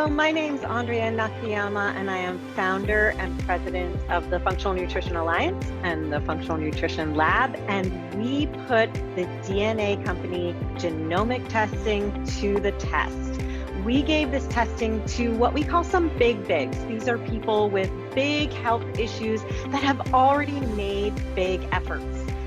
Hello, my name's Andrea Nakayama, and I am founder and president of the Functional Nutrition Alliance and the Functional Nutrition Lab. And we put the DNA company genomic testing to the test. We gave this testing to what we call some big bigs. These are people with big health issues that have already made big efforts.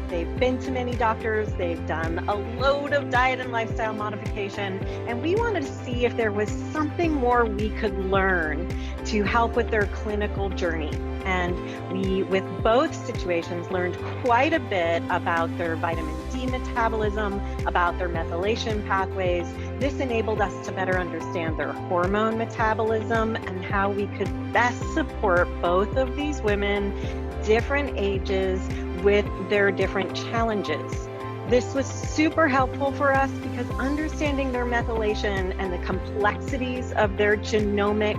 They've been to many doctors, they've done a load of diet and lifestyle modification, and we wanted to see if there was something more we could learn to help with their clinical journey. And we, with both situations, learned quite a bit about their vitamin D metabolism, about their methylation pathways. This enabled us to better understand their hormone metabolism and how we could best support both of these women, different ages, with their different challenges. This was super helpful for us because understanding their methylation and the complexities of their genomic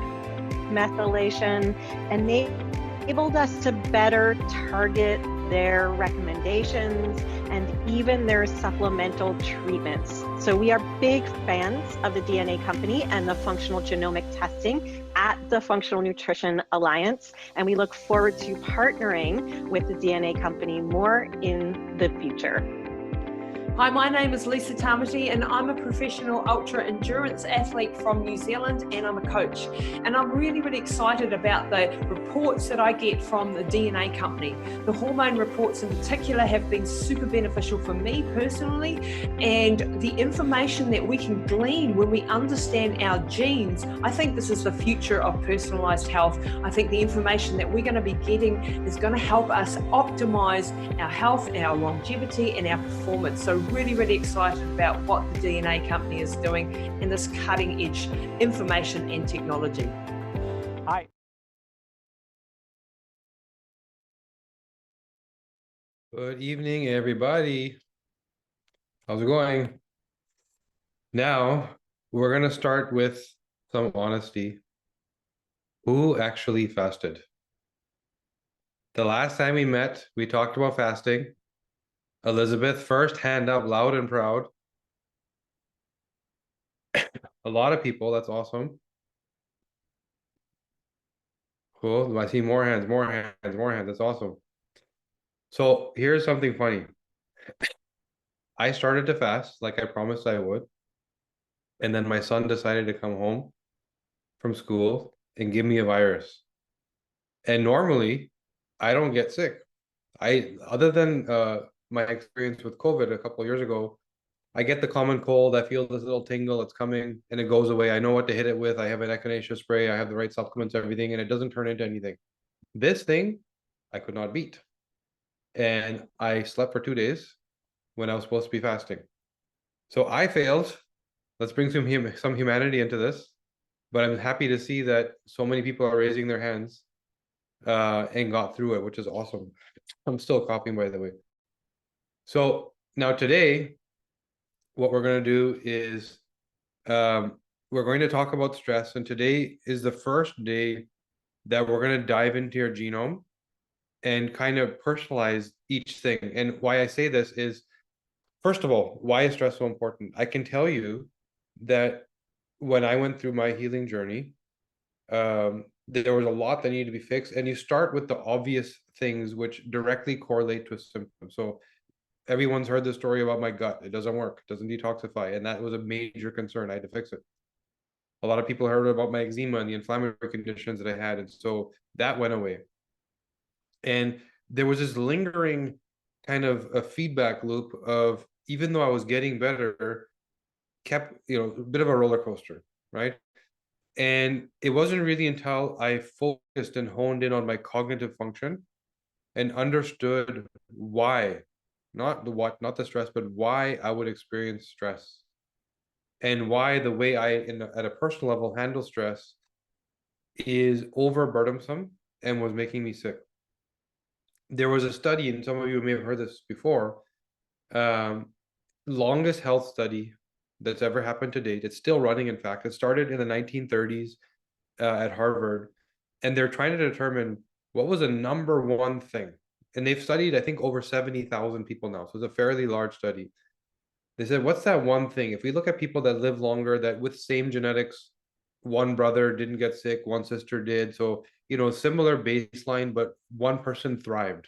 methylation enabled us to better target their recommendations and even their supplemental treatments. So we are big fans of the DNA company and the functional genomic testing at the Functional Nutrition Alliance, and we look forward to partnering with the DNA company more in the future. Hi, my name is Lisa Tamati, and I'm a professional ultra endurance athlete from New Zealand, and I'm a coach. And I'm really, really excited about the reports that I get from the DNA company. The hormone reports in particular have been super beneficial for me personally, and the information that we can glean when we understand our genes, I think this is the future of personalized health. I think the information that we're going to be getting is going to help us optimize our health, our longevity, and our performance. So really, really excited about what the DNA company is doing in this cutting edge information and technology. Hi. Good evening, everybody. How's it going? Now, we're going to start with some honesty. Who actually fasted? The last time we met, we talked about fasting. Elizabeth, first hand up, loud and proud. A lot of people, that's awesome. Cool, I see more hands, more hands, more hands, that's awesome. So here's something funny. I started to fast like I promised I would. And then my son decided to come home from school and give me a virus. And normally, I don't get sick. Other than my experience with COVID a couple of years ago, I get the common cold. I feel this little tingle, it's coming, and it goes away. I know what to hit it with. I have an echinacea spray. I have the right supplements, everything, and it doesn't turn into anything. This thing, I could not beat. And I slept for 2 days when I was supposed to be fasting. So I failed. Let's bring some humanity into this. But I'm happy to see that so many people are raising their hands and got through it, which is awesome. I'm still coughing, by the way. So now today, what we're going to do is we're going to talk about stress. And today is the first day that we're going to dive into your genome and kind of personalize each thing. And why I say this is, first of all, why is stress so important? I can tell you that when I went through my healing journey, there was a lot that needed to be fixed. And you start with the obvious things which directly correlate to a symptom. So everyone's heard the story about my gut. It doesn't work, it doesn't detoxify. And that was a major concern. I had to fix it. A lot of people heard about my eczema and the inflammatory conditions that I had. And so that went away. And there was this lingering kind of a feedback loop of, even though I was getting better, kept, a bit of a roller coaster, right? And it wasn't really until I focused and honed in on my cognitive function and understood why, not the what, not the stress, but why I would experience stress, and why the way I, at a personal level, handle stress is overburdensome and was making me sick. There was a study, and some of you may have heard this before, longest health study that's ever happened to date. It's still running, in fact. It started in the 1930s at Harvard, and they're trying to determine what was the number one thing. And they've studied, I think, over 70,000 people now. So it's a fairly large study. They said, what's that one thing? If we look at people that live longer, that with same genetics, one brother didn't get sick, one sister did. So, similar baseline, but one person thrived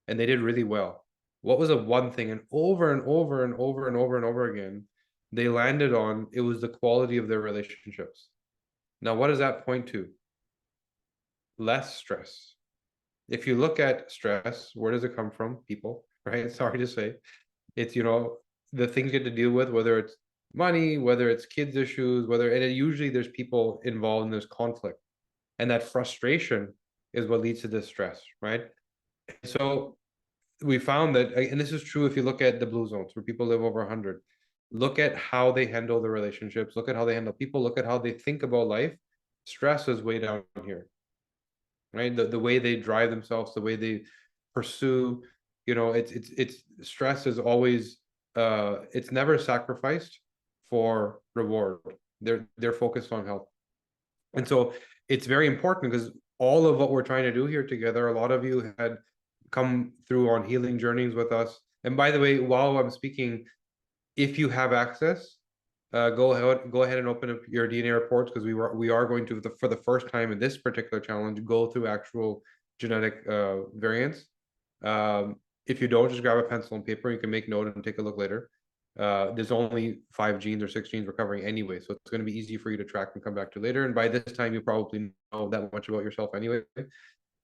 and they did really well. What was the one thing? And over and over and over and over and over again, they landed on it was the quality of their relationships. Now, what does that point to? Less stress. If you look at stress, where does it come from? People, right? Sorry to say. It's, the things you get to deal with, whether it's money, whether it's kids issues, and usually there's people involved and there's conflict. And that frustration is what leads to this stress, right? So we found that, and this is true if you look at the blue zones where people live over 100, look at how they handle the relationships, look at how they handle people, look at how they think about life. Stress is way down here, right? The way they drive themselves, the way they pursue, it's stress is always it's never sacrificed for reward. They're focused on health. And so it's very important because all of what we're trying to do here together, a lot of you had come through on healing journeys with us. And by the way, while I'm speaking, if you have access, go ahead and open up your DNA reports, because we are going to, for the first time in this particular challenge, go through actual genetic variants. If you don't, just grab a pencil and paper. You can make note and take a look later. There's only 5 genes or 6 genes we're covering anyway, so it's going to be easy for you to track and come back to later. And by this time, you probably know that much about yourself anyway.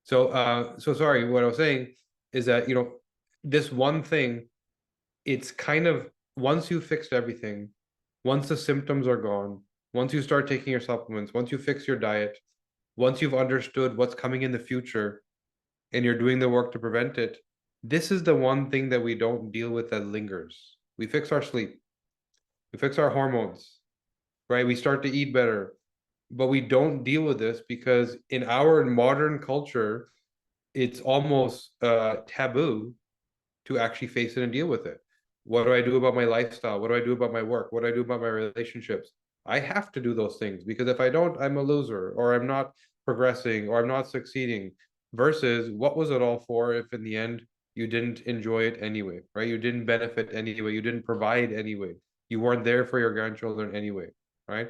So sorry, what I was saying is that, this one thing, it's kind of, once you fixed everything, once the symptoms are gone, once you start taking your supplements, once you fix your diet, once you've understood what's coming in the future, and you're doing the work to prevent it, this is the one thing that we don't deal with that lingers. We fix our sleep, we fix our hormones, right? We start to eat better, but we don't deal with this because in our modern culture, it's almost taboo to actually face it and deal with it. What do I do about my lifestyle? What do I do about my work? What do I do about my relationships? I have to do those things, because if I don't, I'm a loser, or I'm not progressing, or I'm not succeeding. Versus, what was it all for if in the end you didn't enjoy it anyway, right? You didn't benefit anyway. You didn't provide anyway. You weren't there for your grandchildren anyway, right?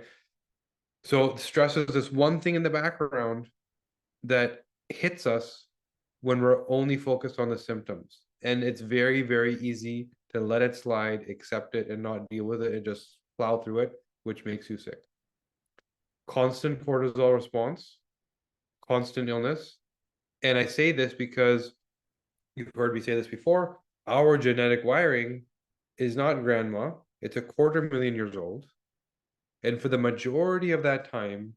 So stress is this one thing in the background that hits us when we're only focused on the symptoms. And it's very, very easy to let it slide, accept it, and not deal with it, and just plow through it, which makes you sick. Constant cortisol response, constant illness. And I say this because you've heard me say this before. Our genetic wiring is not grandma. It's 250,000 years old. And for the majority of that time,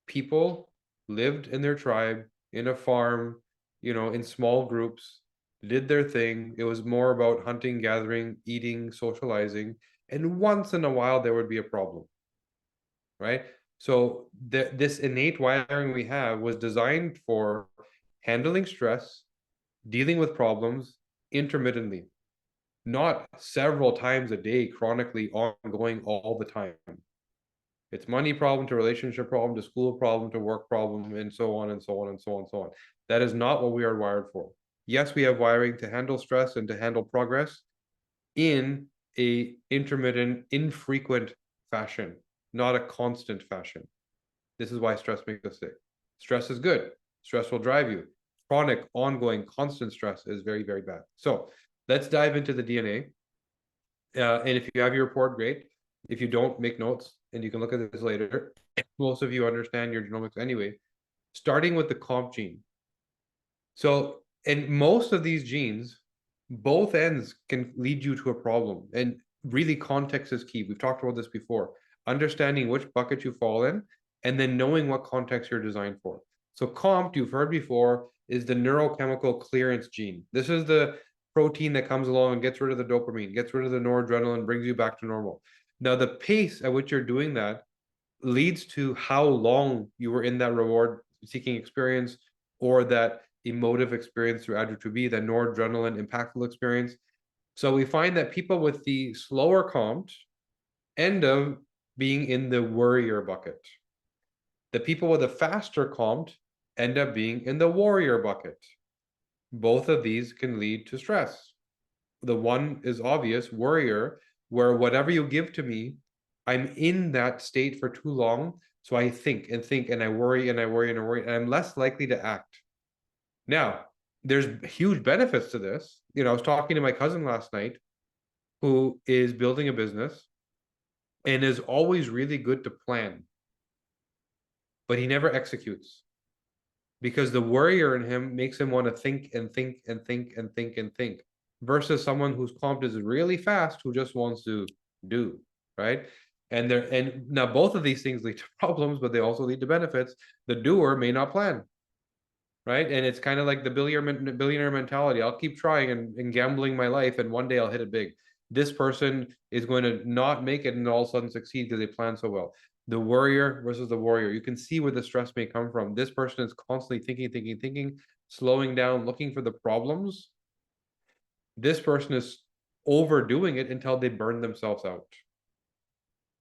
people lived in their tribe, in a farm, in small groups, did their thing. It was more about hunting, gathering, eating, socializing. And once in a while, there would be a problem, right? So this innate wiring we have was designed for handling stress, dealing with problems intermittently, not several times a day, chronically ongoing all the time. It's money problem to relationship problem to school problem to work problem, and so on and so on and so on and so on. That is not what we are wired for. Yes, we have wiring to handle stress and to handle progress in a intermittent, infrequent fashion, not a constant fashion. This is why stress makes us sick. Stress is good. Stress will drive you. Chronic, ongoing, constant stress is very, very bad. So let's dive into the DNA. And if you have your report, great. If you don't, make notes, and you can look at this later. Most of you understand your genomics anyway. Starting with the COMT gene. So, and most of these genes, both ends can lead you to a problem. And really, context is key. We've talked about this before. Understanding which bucket you fall in, and then knowing what context you're designed for. So COMT, you've heard before, is the neurochemical clearance gene. This is the protein that comes along and gets rid of the dopamine, gets rid of the noradrenaline, brings you back to normal. Now, the pace at which you're doing that leads to how long you were in that reward-seeking experience, or that emotive experience through ADRA2B, that noradrenaline impactful experience. So we find that people with the slower COMT end up being in the worrier bucket. The people with a faster COMT end up being in the warrior bucket. Both of these can lead to stress. The one is obvious, worrier, where whatever you give to me, I'm in that state for too long. So I think and I worry and I worry and I worry, and I'm less likely to act. Now, there's huge benefits to this. I was talking to my cousin last night who is building a business and is always really good to plan, but he never executes because the worrier in him makes him want to think and think and think and think and think versus someone whose comp is really fast who just wants to do, right? And now both of these things lead to problems, but they also lead to benefits. The doer may not plan, right? And it's kind of like the billionaire mentality. I'll keep trying and gambling my life, and one day I'll hit it big. This person is going to not make it and all of a sudden succeed because they plan so well. The worrier versus the warrior. You can see where the stress may come from. This person is constantly thinking, slowing down, looking for the problems. This person is overdoing it until they burn themselves out,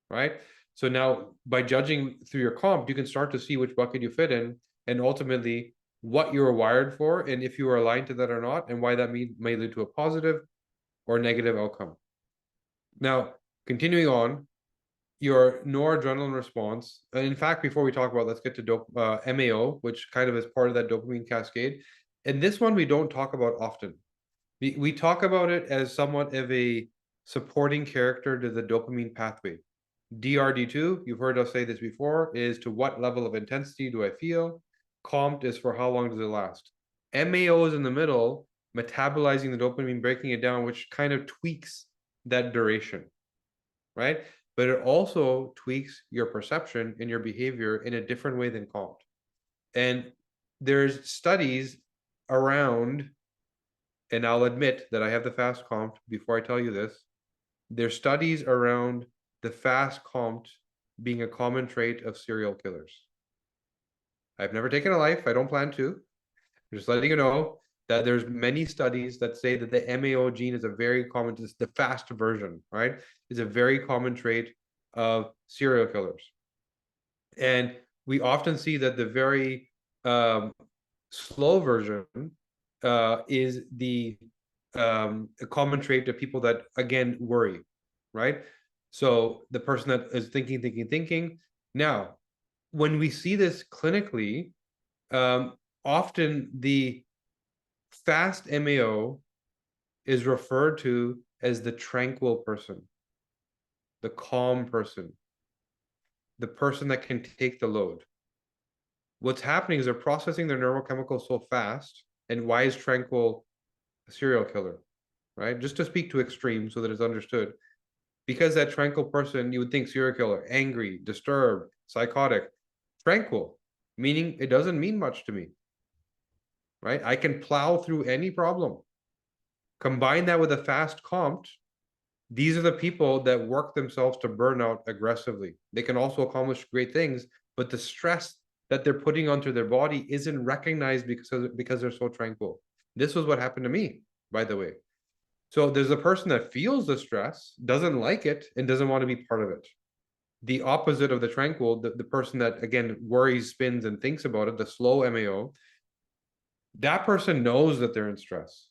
right? So now by judging through your comp, you can start to see which bucket you fit in and ultimately what you're wired for and if you are aligned to that or not, and why that may lead to a positive or negative outcome. Now, continuing on, your noradrenaline response. In fact, before we talk about, let's get to MAO, which kind of is part of that dopamine cascade. And this one we don't talk about often. We talk about it as somewhat of a supporting character to the dopamine pathway. DRD2, you've heard us say this before, is to what level of intensity do I feel? COMT is for how long does it last? MAO is in the middle, metabolizing the dopamine, breaking it down, which kind of tweaks that duration, right? But it also tweaks your perception and your behavior in a different way than COMT. And there's studies around, and I'll admit that I have the fast COMT before I tell you this. There's studies around the fast COMT being a common trait of serial killers. I've never taken a life. I don't plan to. I'm just letting you know that there's many studies that say that the MAO gene is a very common, the fast version, right? Is a very common trait of serial killers. And we often see that the very slow version is the a common trait of people that, again, worry, right? So the person that is thinking. Now, when we see this clinically, often the fast MAO is referred to as the tranquil person, the calm person, the person that can take the load. What's happening is they're processing their neurochemicals so fast. And why is tranquil a serial killer, right? Just to speak to extreme so that it's understood. Because that tranquil person, you would think serial killer, angry, disturbed, psychotic. Tranquil, meaning it doesn't mean much to me, right? I can plow through any problem. Combine that with a fast COMT, these are the people that work themselves to burnout aggressively. They can also accomplish great things, but the stress that they're putting onto their body isn't recognized because they're so tranquil. This was what happened to me, by the way. So there's a person that feels the stress, doesn't like it, and doesn't want to be part of it. The opposite of the tranquil, the person that, again, worries, spins, and thinks about it, the slow MAO, that person knows that they're in stress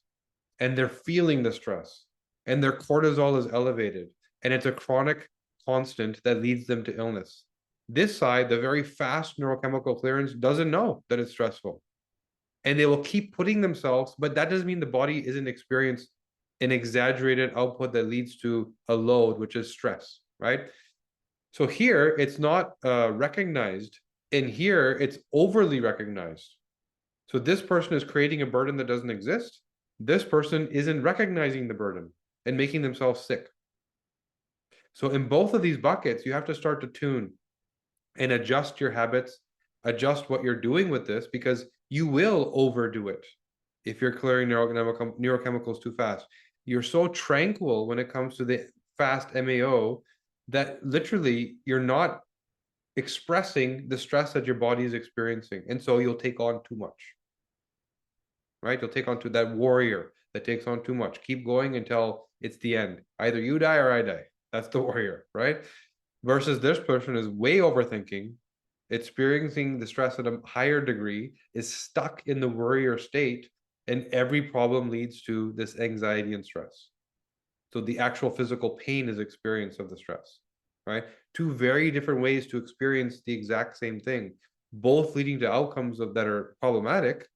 and they're feeling the stress and their cortisol is elevated and it's a chronic constant that leads them to illness. This side, the very fast neurochemical clearance, doesn't know that it's stressful. And they will keep putting themselves, but that doesn't mean the body isn't experiencing an exaggerated output that leads to a load, which is stress, right? So here, it's not recognized. And here, it's overly recognized. So this person is creating a burden that doesn't exist. This person isn't recognizing the burden and making themselves sick. So in both of these buckets, you have to start to tune and adjust your habits, adjust what you're doing with this, because you will overdo it if you're clearing neurochemicals too fast. You're so tranquil when it comes to the fast MAO that literally you're not expressing the stress that your body is experiencing. And so you'll take on too much, right? You'll take on to that warrior that takes on too much. Keep going until it's the end. Either you die or I die. That's the warrior, right? Versus this person is way overthinking, experiencing the stress at a higher degree, is stuck in the warrior state, and every problem leads to this anxiety and stress. So the actual physical pain is experience of the stress. right? Two very different ways to experience the exact same thing, both leading to outcomes that are problematic.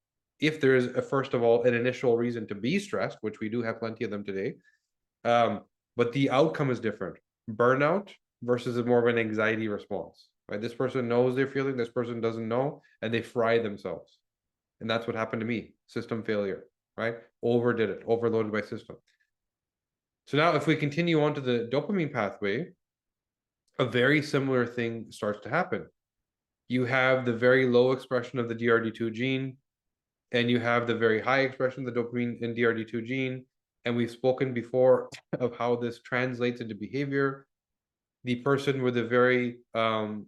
If there is, first of all, an initial reason to be stressed, which we do have plenty of them today, but the outcome is different. Burnout versus more of an anxiety response, right? This person knows they're feeling, this person doesn't know, and they fry themselves. And that's what happened to me. System failure, right? Overdid it, overloaded my system. So now if we continue on to the dopamine pathway, a very similar thing starts to happen. You have the very low expression of the DRD2 gene, and you have the very high expression of the dopamine and DRD2 gene. And we've spoken before of how this translates into behavior. The person with a very low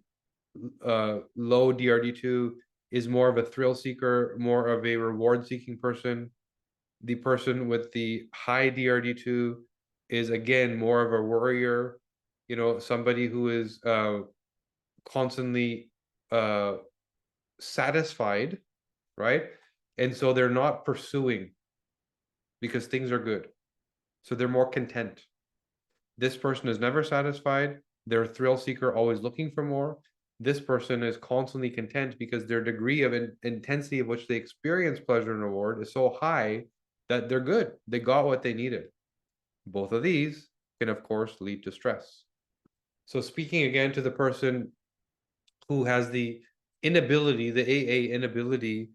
DRD2 is more of a thrill seeker, more of a reward seeking person. The person with the high DRD2 is, again, more of a worrier, somebody who is constantly satisfied, right? And so they're not pursuing because things are good. So they're more content. This person is never satisfied. They're a thrill seeker, always looking for more. This person is constantly content because their degree of intensity of which they experience pleasure and reward is so high that they're good. They got what they needed. Both of these can, of course, lead to stress. So speaking again to the person who has the inability, the AA inability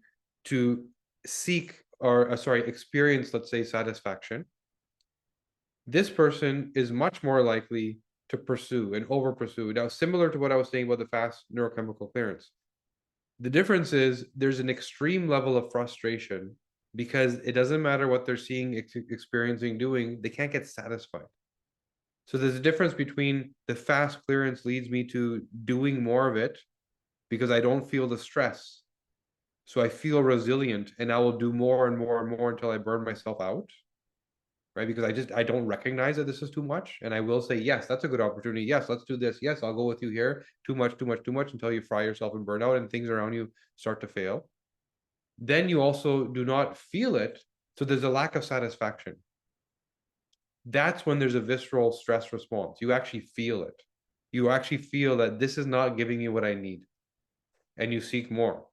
to seek or, experience, let's say, satisfaction, this person is much more likely to pursue and over pursue. Now, similar to what I was saying about the fast neurochemical clearance, the difference is there's an extreme level of frustration because it doesn't matter what they're seeing, experiencing, doing, they can't get satisfied. So there's a difference between the fast clearance leads me to doing more of it because I don't feel the stress. So I feel resilient and I will do more and more and more until I burn myself out, right? Because I don't recognize that this is too much. And I will say, yes, that's a good opportunity. Yes, let's do this. Yes, I'll go with you here. Too much until you fry yourself and burn out and things around you start to fail. Then you also do not feel it. So there's a lack of satisfaction. That's when there's a visceral stress response. You actually feel it. You actually feel that this is not giving me what I need. And you seek more.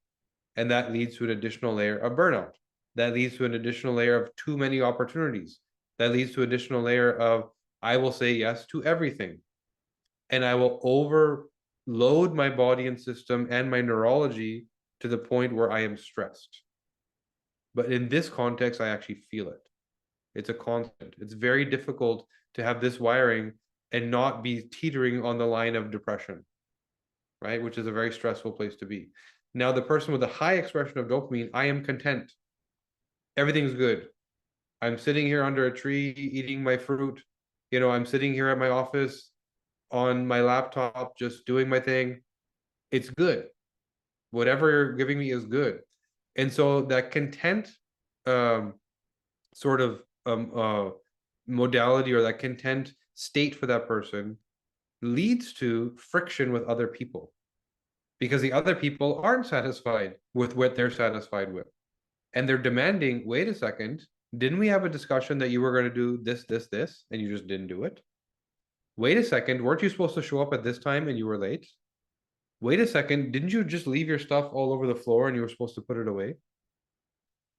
And that leads to an additional layer of burnout. That leads to an additional layer of too many opportunities. That leads to an additional layer of, I will say yes to everything. And I will overload my body and system and my neurology to the point where I am stressed. But in this context, I actually feel it. It's a constant. It's very difficult to have this wiring and not be teetering on the line of depression, right? Which is a very stressful place to be. Now, the person with a high expression of dopamine, I am content. Everything's good. I'm sitting here under a tree eating my fruit. I'm sitting here at my office on my laptop, just doing my thing. It's good. Whatever you're giving me is good. And so that content sort of modality or that content state for that person leads to friction with other people because the other people aren't satisfied with what they're satisfied with. And they're demanding, wait a second, didn't we have a discussion that you were going to do this, and you just didn't do it? Wait a second, weren't you supposed to show up at this time and you were late? Wait a second, didn't you just leave your stuff all over the floor and you were supposed to put it away?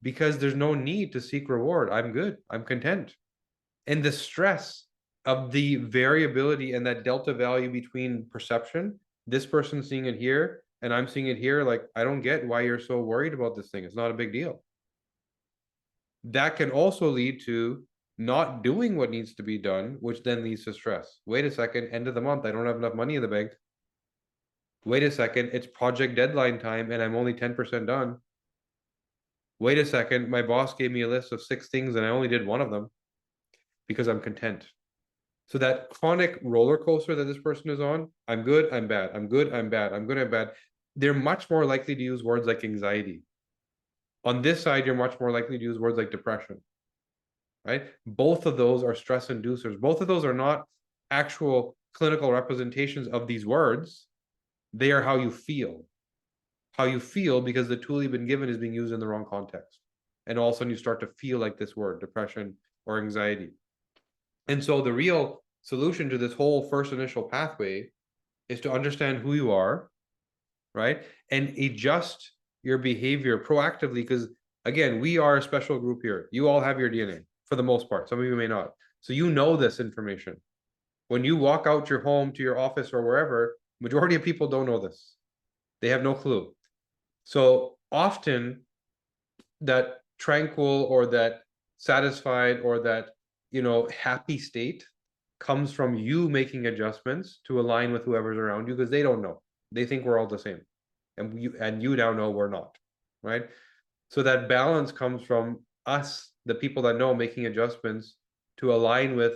Because there's no need to seek reward. I'm good. I'm content. And the stress of the variability and that delta value between perception, this person seeing it here and I'm seeing it here, like, I don't get why you're so worried about this thing. It's not a big deal. That can also lead to not doing what needs to be done, which then leads to stress. Wait a second, end of the month, I don't have enough money in the bank. Wait a second, it's project deadline time and I'm only 10% done. Wait a second, my boss gave me a list of 6 things and I only did 1 of them because I'm content. So that chronic roller coaster that this person is on, I'm good, I'm bad, I'm good, I'm bad, I'm good, I'm bad. They're much more likely to use words like anxiety. On this side, you're much more likely to use words like depression, right? Both of those are stress inducers. Both of those are not actual clinical representations of these words. They are how you feel. How you feel because the tool you've been given is being used in the wrong context. And all of a sudden you start to feel like this word, depression or anxiety. And so the real solution to this whole first initial pathway is to understand who you are, right? And adjust your behavior proactively, because again, we are a special group here. You all have your DNA for the most part. Some of you may not. So you know this information. When you walk out your home to your office or wherever, majority of people don't know this. They have no clue. So often that tranquil or that satisfied or that, happy state comes from you making adjustments to align with whoever's around you, because they don't know. They think we're all the same. And you now know we're not, right? So that balance comes from us, the people that know, making adjustments to align with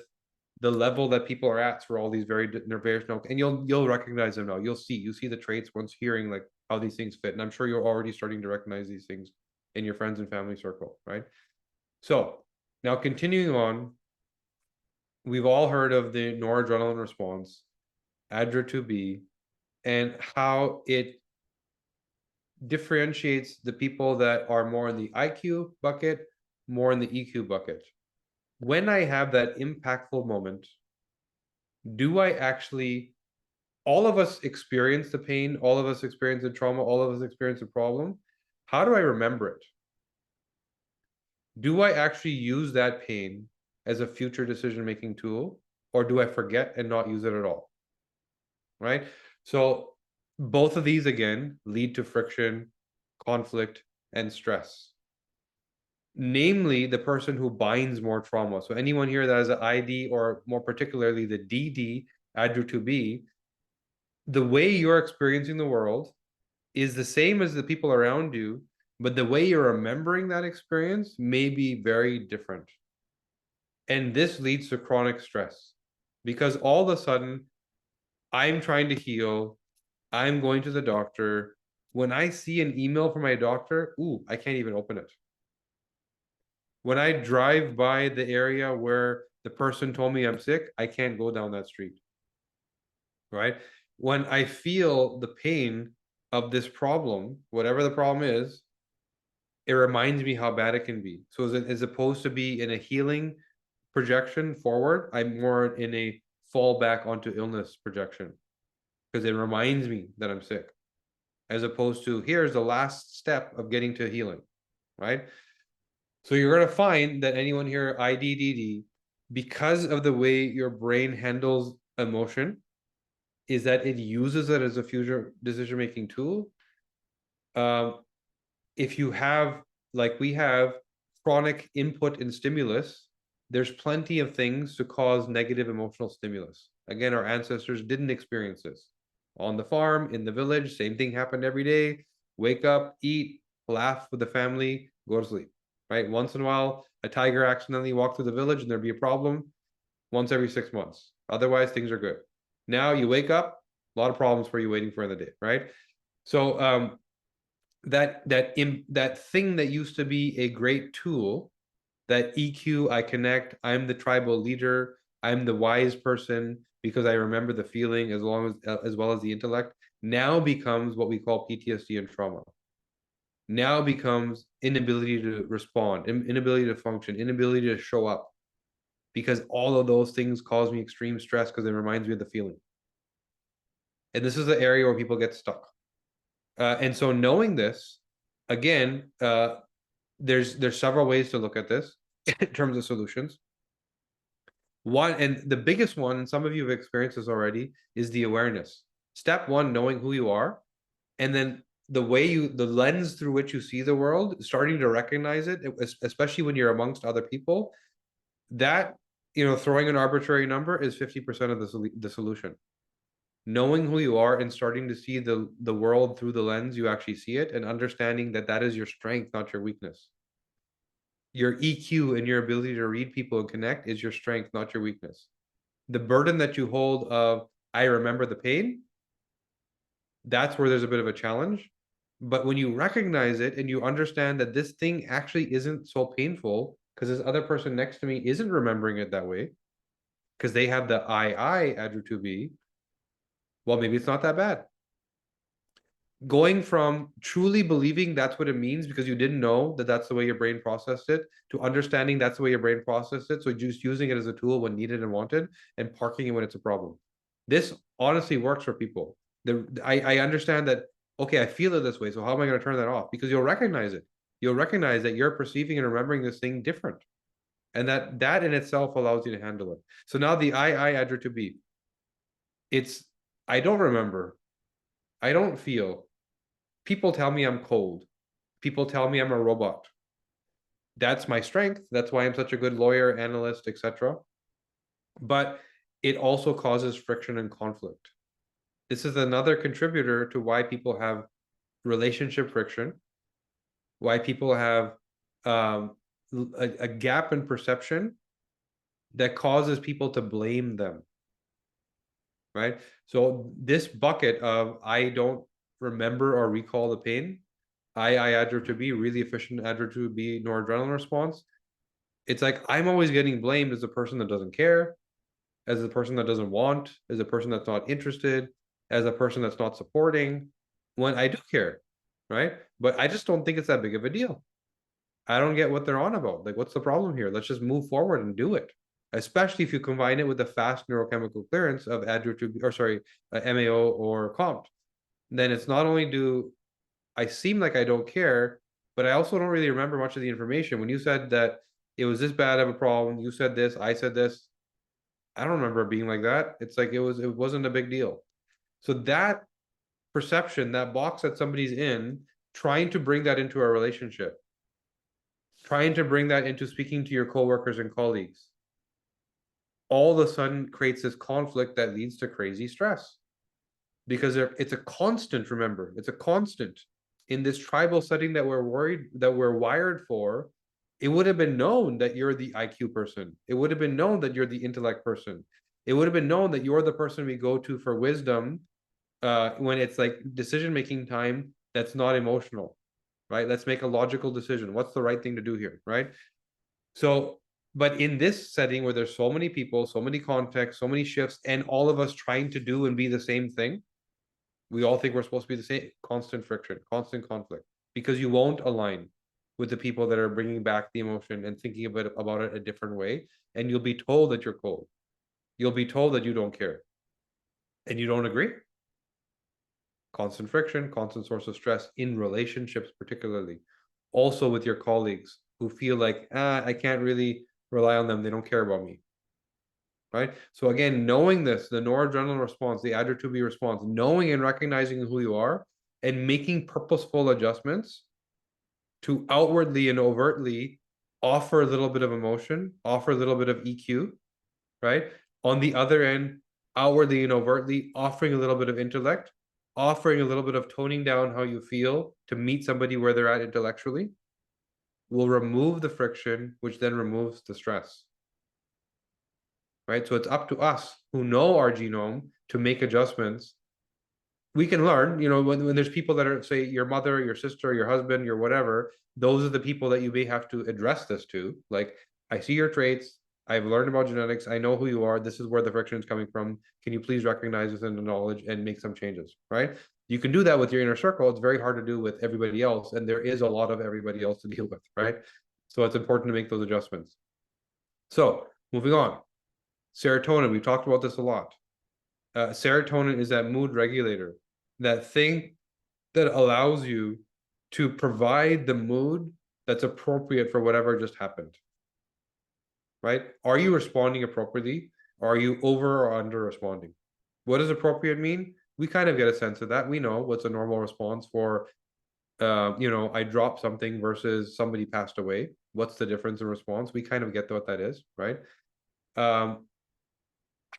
the level that people are at for all these various, and you'll recognize them now. You see the traits once hearing like how these things fit. And I'm sure you're already starting to recognize these things in your friends and family circle, right? So now continuing on, we've all heard of the noradrenaline response, ADRA2B, and how it differentiates the people that are more in the IQ bucket, more in the EQ bucket. When I have that impactful moment, do I actually, all of us experience the pain, all of us experience the trauma, all of us experience the problem. How do I remember it? Do I actually use that pain as a future decision-making tool, or do I forget and not use it at all? Right? So both of these, again, lead to friction, conflict, and stress. Namely, the person who binds more trauma. So anyone here that has an ID, or more particularly the DD, ADRA2B, the way you're experiencing the world is the same as the people around you, but the way you're remembering that experience may be very different. And this leads to chronic stress, because all of a sudden, I'm trying to heal, I'm going to the doctor. When I see an email from my doctor, I can't even open it. When I drive by the area where the person told me I'm sick, I can't go down that street, right? When I feel the pain of this problem, whatever the problem is, it reminds me how bad it can be. So as opposed to be in a healing projection forward, I'm more in a fall back onto illness projection, because it reminds me that I'm sick, as opposed to here's the last step of getting to healing, right? So you're going to find that anyone here, IDDD, because of the way your brain handles emotion, is that it uses it as a future decision-making tool. If you have, like we have, chronic input and stimulus, there's plenty of things to cause negative emotional stimulus. Again, our ancestors didn't experience this. On the farm, in the village, same thing happened every day. Wake up, eat, laugh with the family, go to sleep. Right? Once in a while, a tiger accidentally walked through the village and there'd be a problem once every 6 months. Otherwise, things are good. Now you wake up, a lot of problems for you waiting for in the day, right? So that thing that used to be a great tool, that EQ, I connect, I'm the tribal leader, I'm the wise person because I remember the feeling as well as the intellect, now becomes what we call PTSD and trauma. Now becomes inability to respond, inability to function, inability to show up, because all of those things cause me extreme stress because it reminds me of the feeling. And this is the area where people get stuck. And so knowing this, again, there's several ways to look at this in terms of solutions. One, and the biggest one, and some of you have experienced this already, is the awareness. Step one, knowing who you are, and then the lens through which you see the world, starting to recognize it, especially when you're amongst other people, that, throwing an arbitrary number is 50% of the solution. Knowing who you are and starting to see the world through the lens you actually see it, and understanding that is your strength, not your weakness. Your EQ and your ability to read people and connect is your strength, not your weakness. The burden that you hold of, I remember the pain, that's where there's a bit of a challenge. But when you recognize it and you understand that this thing actually isn't so painful because this other person next to me isn't remembering it that way, because they have the I ADRA2B, well, maybe it's not that bad. going from truly believing that's what it means because you didn't know that that's the way your brain processed it, to understanding that's the way your brain processed it, so just using it as a tool when needed and wanted, and parking it when it's a problem. This honestly works for people. I understand that, okay, I feel it this way, so how am I going to turn that off? Because you'll recognize it. You'll recognize that you're perceiving and remembering this thing different. And that in itself allows you to handle it. So now the I add to be. It's, I don't remember. I don't feel. People tell me I'm cold. People tell me I'm a robot. That's my strength. That's why I'm such a good lawyer, analyst, etc. But it also causes friction and conflict. This is another contributor to why people have relationship friction, why people have a gap in perception that causes people to blame them, right? So this bucket of I don't remember or recall the pain, I adjure to be really efficient adjure to be noradrenaline response. It's like I'm always getting blamed as a person that doesn't care, as a person that doesn't want, as a person that's not interested, as a person that's not supporting, when I do care, right? But I just don't think it's that big of a deal. I don't get what they're on about. Like, what's the problem here? Let's just move forward and do it. Especially if you combine it with the fast neurochemical clearance of MAO or COMT. Then it's not only do I seem like I don't care, but I also don't really remember much of the information. When you said that it was this bad of a problem, you said this, I said this. I don't remember it being like that. It's like it wasn't a big deal. So that perception, that box that somebody's in, trying to bring that into a relationship, trying to bring that into speaking to your coworkers and colleagues, all of a sudden creates this conflict that leads to crazy stress. Because it's a constant, remember, it's a constant in this tribal setting that we're wired for. It would have been known that you're the IQ person. It would have been known that you're the intellect person. It would have been known that you're the person we go to for wisdom when it's like decision-making time that's not emotional, right? Let's make a logical decision. What's the right thing to do here, right? So, but in this setting where there's so many people, so many contexts, so many shifts, and all of us trying to do and be the same thing, we all think we're supposed to be the same. Constant friction, constant conflict, because you won't align with the people that are bringing back the emotion and thinking about it a different way. And you'll be told that you're cold. You'll be told that you don't care. And you don't agree. Constant friction, constant source of stress in relationships, particularly. Also with your colleagues who feel like, I can't really rely on them. They don't care about me. Right? So again, knowing this, the noradrenaline response, the adrenaline response, knowing and recognizing who you are and making purposeful adjustments to outwardly and overtly offer a little bit of emotion, offer a little bit of EQ, right? On the other end, outwardly and overtly offering a little bit of intellect, offering a little bit of toning down how you feel to meet somebody where they're at intellectually, will remove the friction, which then removes the stress. Right? So it's up to us who know our genome to make adjustments. We can learn, when there's people that are, say, your mother, your sister, your husband, your whatever, those are the people that you may have to address this to. Like, I see your traits. I've learned about genetics. I know who you are. This is where the friction is coming from. Can you please recognize within the knowledge and make some changes, right? You can do that with your inner circle. It's very hard to do with everybody else. And there is a lot of everybody else to deal with, right? So it's important to make those adjustments. So moving on. Serotonin, we've talked about this a lot. Serotonin is that mood regulator, that thing that allows you to provide the mood that's appropriate for whatever just happened. Right? Are you responding appropriately? Or are you over or under responding? What does appropriate mean? We kind of get a sense of that. We know what's a normal response for, I dropped something versus somebody passed away. What's the difference in response? We kind of get what that is, right?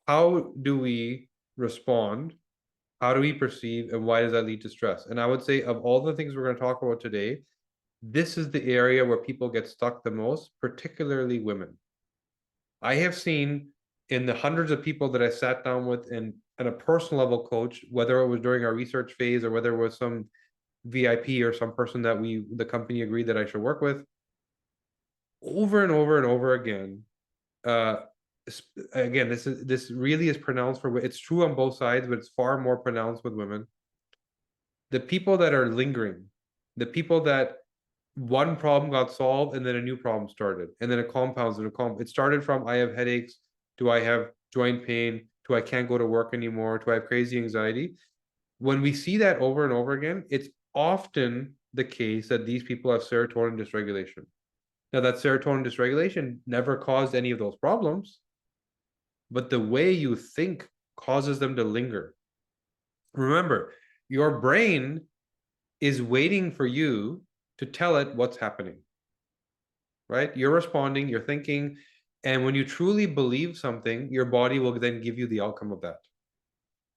How do we respond? How do we perceive? And why does that lead to stress? And I would say of all the things we're going to talk about today, this is the area where people get stuck the most, particularly women. I have seen in the hundreds of people that I sat down with and a personal level coach, whether it was during our research phase or whether it was some VIP or some person that the company agreed that I should work with, over and over and over again, again, this really is pronounced it's true on both sides, but it's far more pronounced with women. The people that are lingering, the people that one problem got solved and then a new problem started, and then it compounds and it started from I have headaches, do I have joint pain, to I can't go to work anymore, to I have crazy anxiety. When we see that over and over again, it's often the case that these people have serotonin dysregulation. Now, that serotonin dysregulation never caused any of those problems, but the way you think causes them to linger. Remember, your brain is waiting for you to tell it what's happening, right? You're responding, you're thinking, and when you truly believe something, your body will then give you the outcome of that.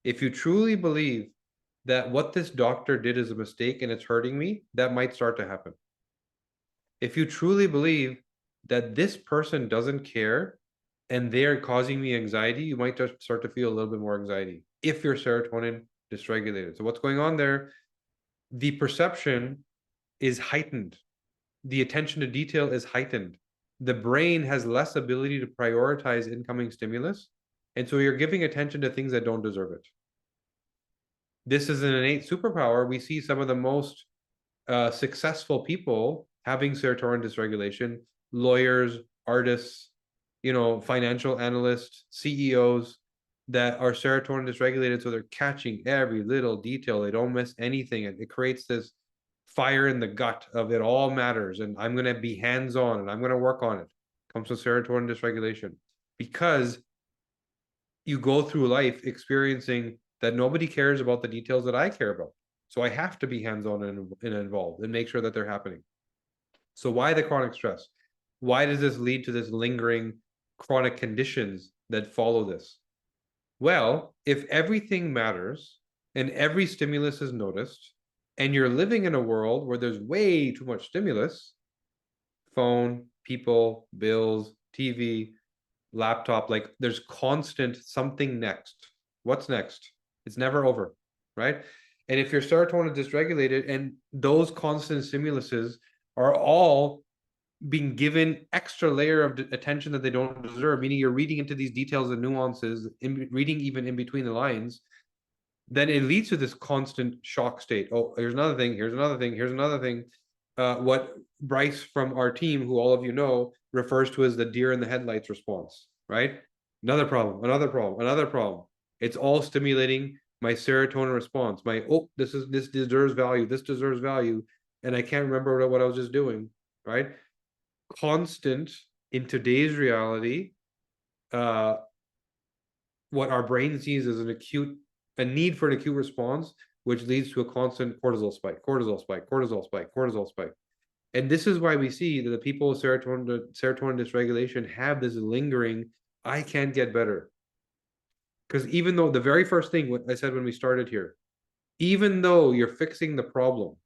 If you truly believe that what this doctor did is a mistake and it's hurting me, that might start to happen. If you truly believe that this person doesn't care and they're causing me anxiety, you might just start to feel a little bit more anxiety if your serotonin dysregulated. So what's going on there? The perception is heightened. The attention to detail is heightened. The brain has less ability to prioritize incoming stimulus. And so you're giving attention to things that don't deserve it. This is an innate superpower. We see some of the most successful people having serotonin dysregulation, lawyers, artists, financial analysts, CEOs that are serotonin dysregulated. So they're catching every little detail. They don't miss anything. And it creates this fire in the gut of it all matters. And I'm going to be hands-on and I'm going to work on it. Comes with serotonin dysregulation because you go through life experiencing that nobody cares about the details that I care about. So I have to be hands-on and involved and make sure that they're happening. So why the chronic stress? Why does this lead to this lingering chronic conditions that follow this? Well, if everything matters and every stimulus is noticed, and you're living in a world where there's way too much stimulus, phone, people, bills, TV, laptop, like there's constant something next. What's next? It's never over, right? And if your serotonin is dysregulated and those constant stimuluses are all being given extra layer of attention that they don't deserve, meaning you're reading into these details and nuances, reading even in between the lines, then it leads to this constant shock state. Oh, here's another thing, here's another thing, here's another thing. What Bryce from our team, who all of you know, refers to as the deer in the headlights response, right? Another problem, another problem, another problem. It's all stimulating my serotonin response. This deserves value, this deserves value, and I can't remember what I was just doing, right? Constant in today's reality, what our brain sees as a need for an acute response, which leads to a constant cortisol spike, cortisol spike, cortisol spike, cortisol spike. And this is why we see that the people with serotonin dysregulation have this lingering, I can't get better. Because even though the very first thing what I said when we started here, even though you're fixing the problem,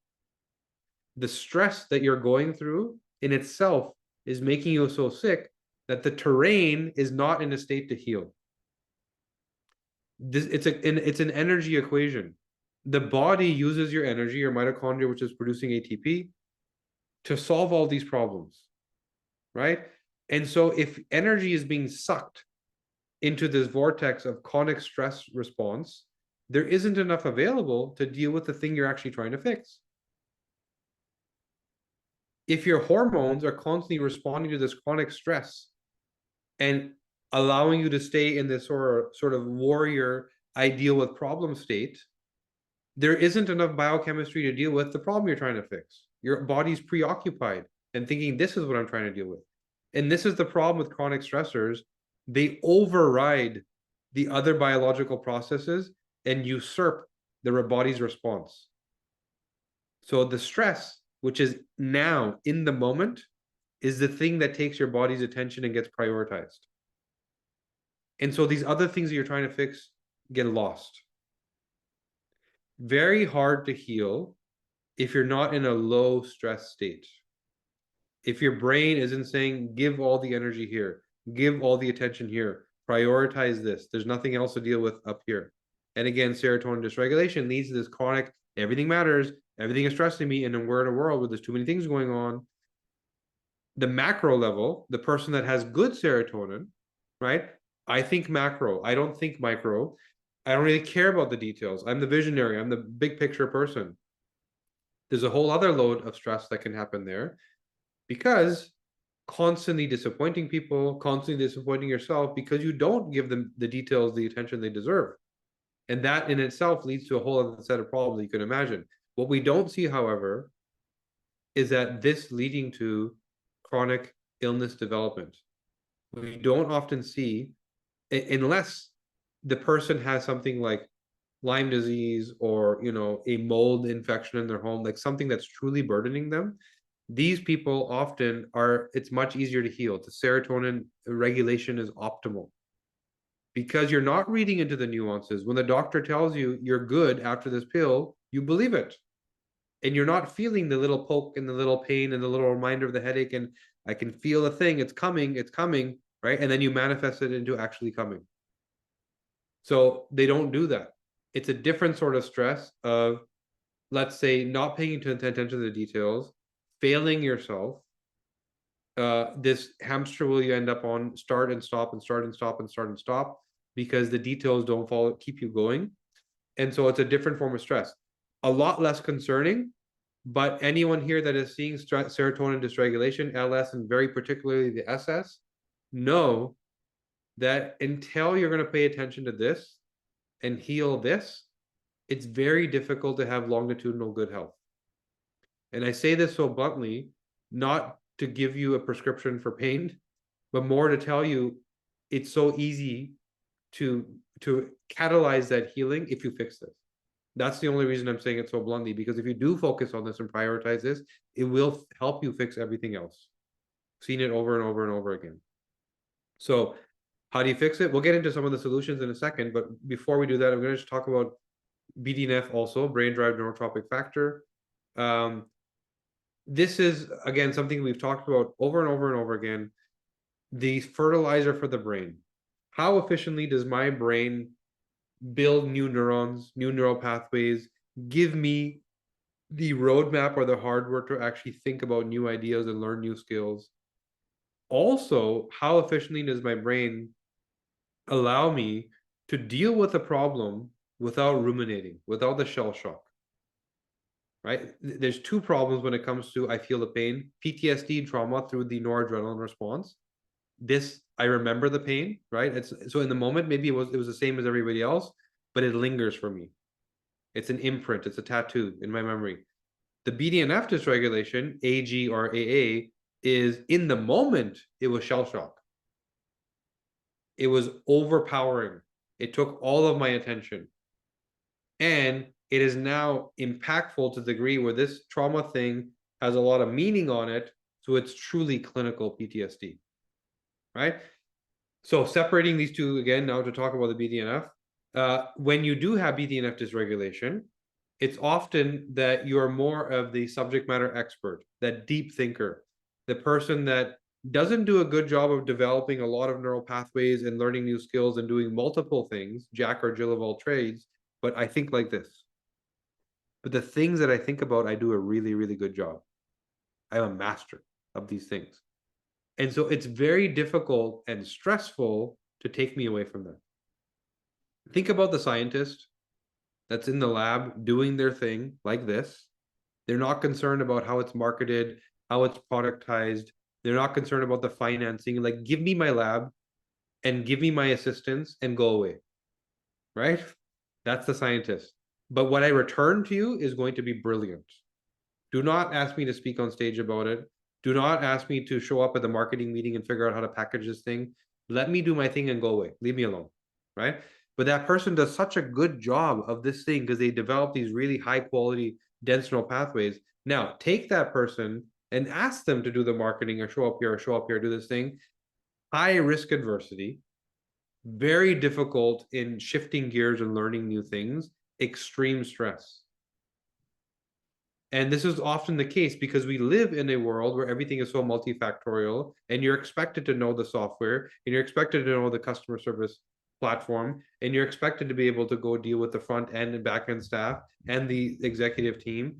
the stress that you're going through in itself is making you so sick that the terrain is not in a state to heal. It's an energy equation. The body uses your energy, your mitochondria, which is producing ATP, to solve all these problems, right? And so if energy is being sucked into this vortex of chronic stress response, there isn't enough available to deal with the thing you're actually trying to fix. If your hormones are constantly responding to this chronic stress and allowing you to stay in this sort of warrior, I deal with problem state, there isn't enough biochemistry to deal with the problem you're trying to fix. Your body's preoccupied and thinking, this is what I'm trying to deal with. And this is the problem with chronic stressors. They override the other biological processes and usurp the body's response. So the stress, which is now in the moment, is the thing that takes your body's attention and gets prioritized. And so these other things that you're trying to fix get lost. Very hard to heal if you're not in a low stress state. If your brain isn't saying, give all the energy here, give all the attention here, prioritize this, there's nothing else to deal with up here. And again, serotonin dysregulation leads to this chronic, everything matters, everything is stressing me, and then we're in a world where there's too many things going on. The macro level, the person that has good serotonin, right? I think macro, I don't think micro. I don't really care about the details. I'm the visionary. I'm the big picture person. There's a whole other load of stress that can happen there because constantly disappointing people, constantly disappointing yourself because you don't give them the details, the attention they deserve. And that in itself leads to a whole other set of problems you can imagine. What we don't see, however, is that this leading to chronic illness development. We don't often see, unless the person has something like Lyme disease or a mold infection in their home, like something that's truly burdening them. These people often are, it's much easier to heal. The serotonin regulation is optimal because you're not reading into the nuances. When the doctor tells you you're good after this pill, you believe it. And you're not feeling the little poke and the little pain and the little reminder of the headache. And I can feel a thing, it's coming, right? And then you manifest it into actually coming. So they don't do that. It's a different sort of stress of, let's say, not paying attention to the details, failing yourself. This hamster wheel you end up on, start and stop and start and stop and start and stop because the details don't follow, keep you going. And so it's a different form of stress, a lot less concerning. But anyone here that is seeing serotonin dysregulation, LS, and very particularly the SS, know that until you're going to pay attention to this and heal this, it's very difficult to have longitudinal good health. And I say this so bluntly, not to give you a prescription for pain, but more to tell you it's so easy to catalyze that healing if you fix this. That's the only reason I'm saying it so bluntly, because if you do focus on this and prioritize this, it will help you fix everything else. Seen it over and over and over again. So how do you fix it? We'll get into some of the solutions in a second, but before we do that, I'm going to just talk about BDNF also, brain-derived neurotrophic factor. This is, again, something we've talked about over and over and over again, the fertilizer for the brain. How efficiently does my brain build new neurons, new neural pathways, give me the roadmap or the hardware to actually think about new ideas and learn new skills? Also, how efficiently does my brain allow me to deal with a problem without ruminating, without the shell shock? Right? There's two problems when it comes to I feel the pain, PTSD trauma through the noradrenaline response. This, I remember the pain, right? It's so in the moment, maybe it was the same as everybody else, but it lingers for me. It's an imprint, it's a tattoo in my memory. The BDNF dysregulation, AG or AA, is in the moment, it was shell shock. It was overpowering. It took all of my attention. And it is now impactful to the degree where this trauma thing has a lot of meaning on it. So it's truly clinical PTSD, right? So separating these two again, now to talk about the BDNF. When you do have BDNF dysregulation, it's often that you're more of the subject matter expert, that deep thinker, the person that doesn't do a good job of developing a lot of neural pathways and learning new skills and doing multiple things, Jack or Jill of all trades, but I think like this. But the things that I think about, I do a really, really good job. I'm a master of these things. And so it's very difficult and stressful to take me away from that. Think about the scientist that's in the lab doing their thing like this. They're not concerned about how it's marketed, how it's productized. They're not concerned about the financing. Like, give me my lab and give me my assistants and go away, right? That's the scientist. But what I return to you is going to be brilliant. Do not ask me to speak on stage about it. Do not ask me to show up at the marketing meeting and figure out how to package this thing. Let me do my thing and go away. Leave me alone, right? But that person does such a good job of this thing because they develop these really high quality, dense neural pathways. Now, take that person and ask them to do the marketing or show up here, do this thing. High risk adversity, very difficult in shifting gears and learning new things, extreme stress. And this is often the case because we live in a world where everything is so multifactorial and you're expected to know the software and you're expected to know the customer service platform and you're expected to be able to go deal with the front end and back end staff and the executive team.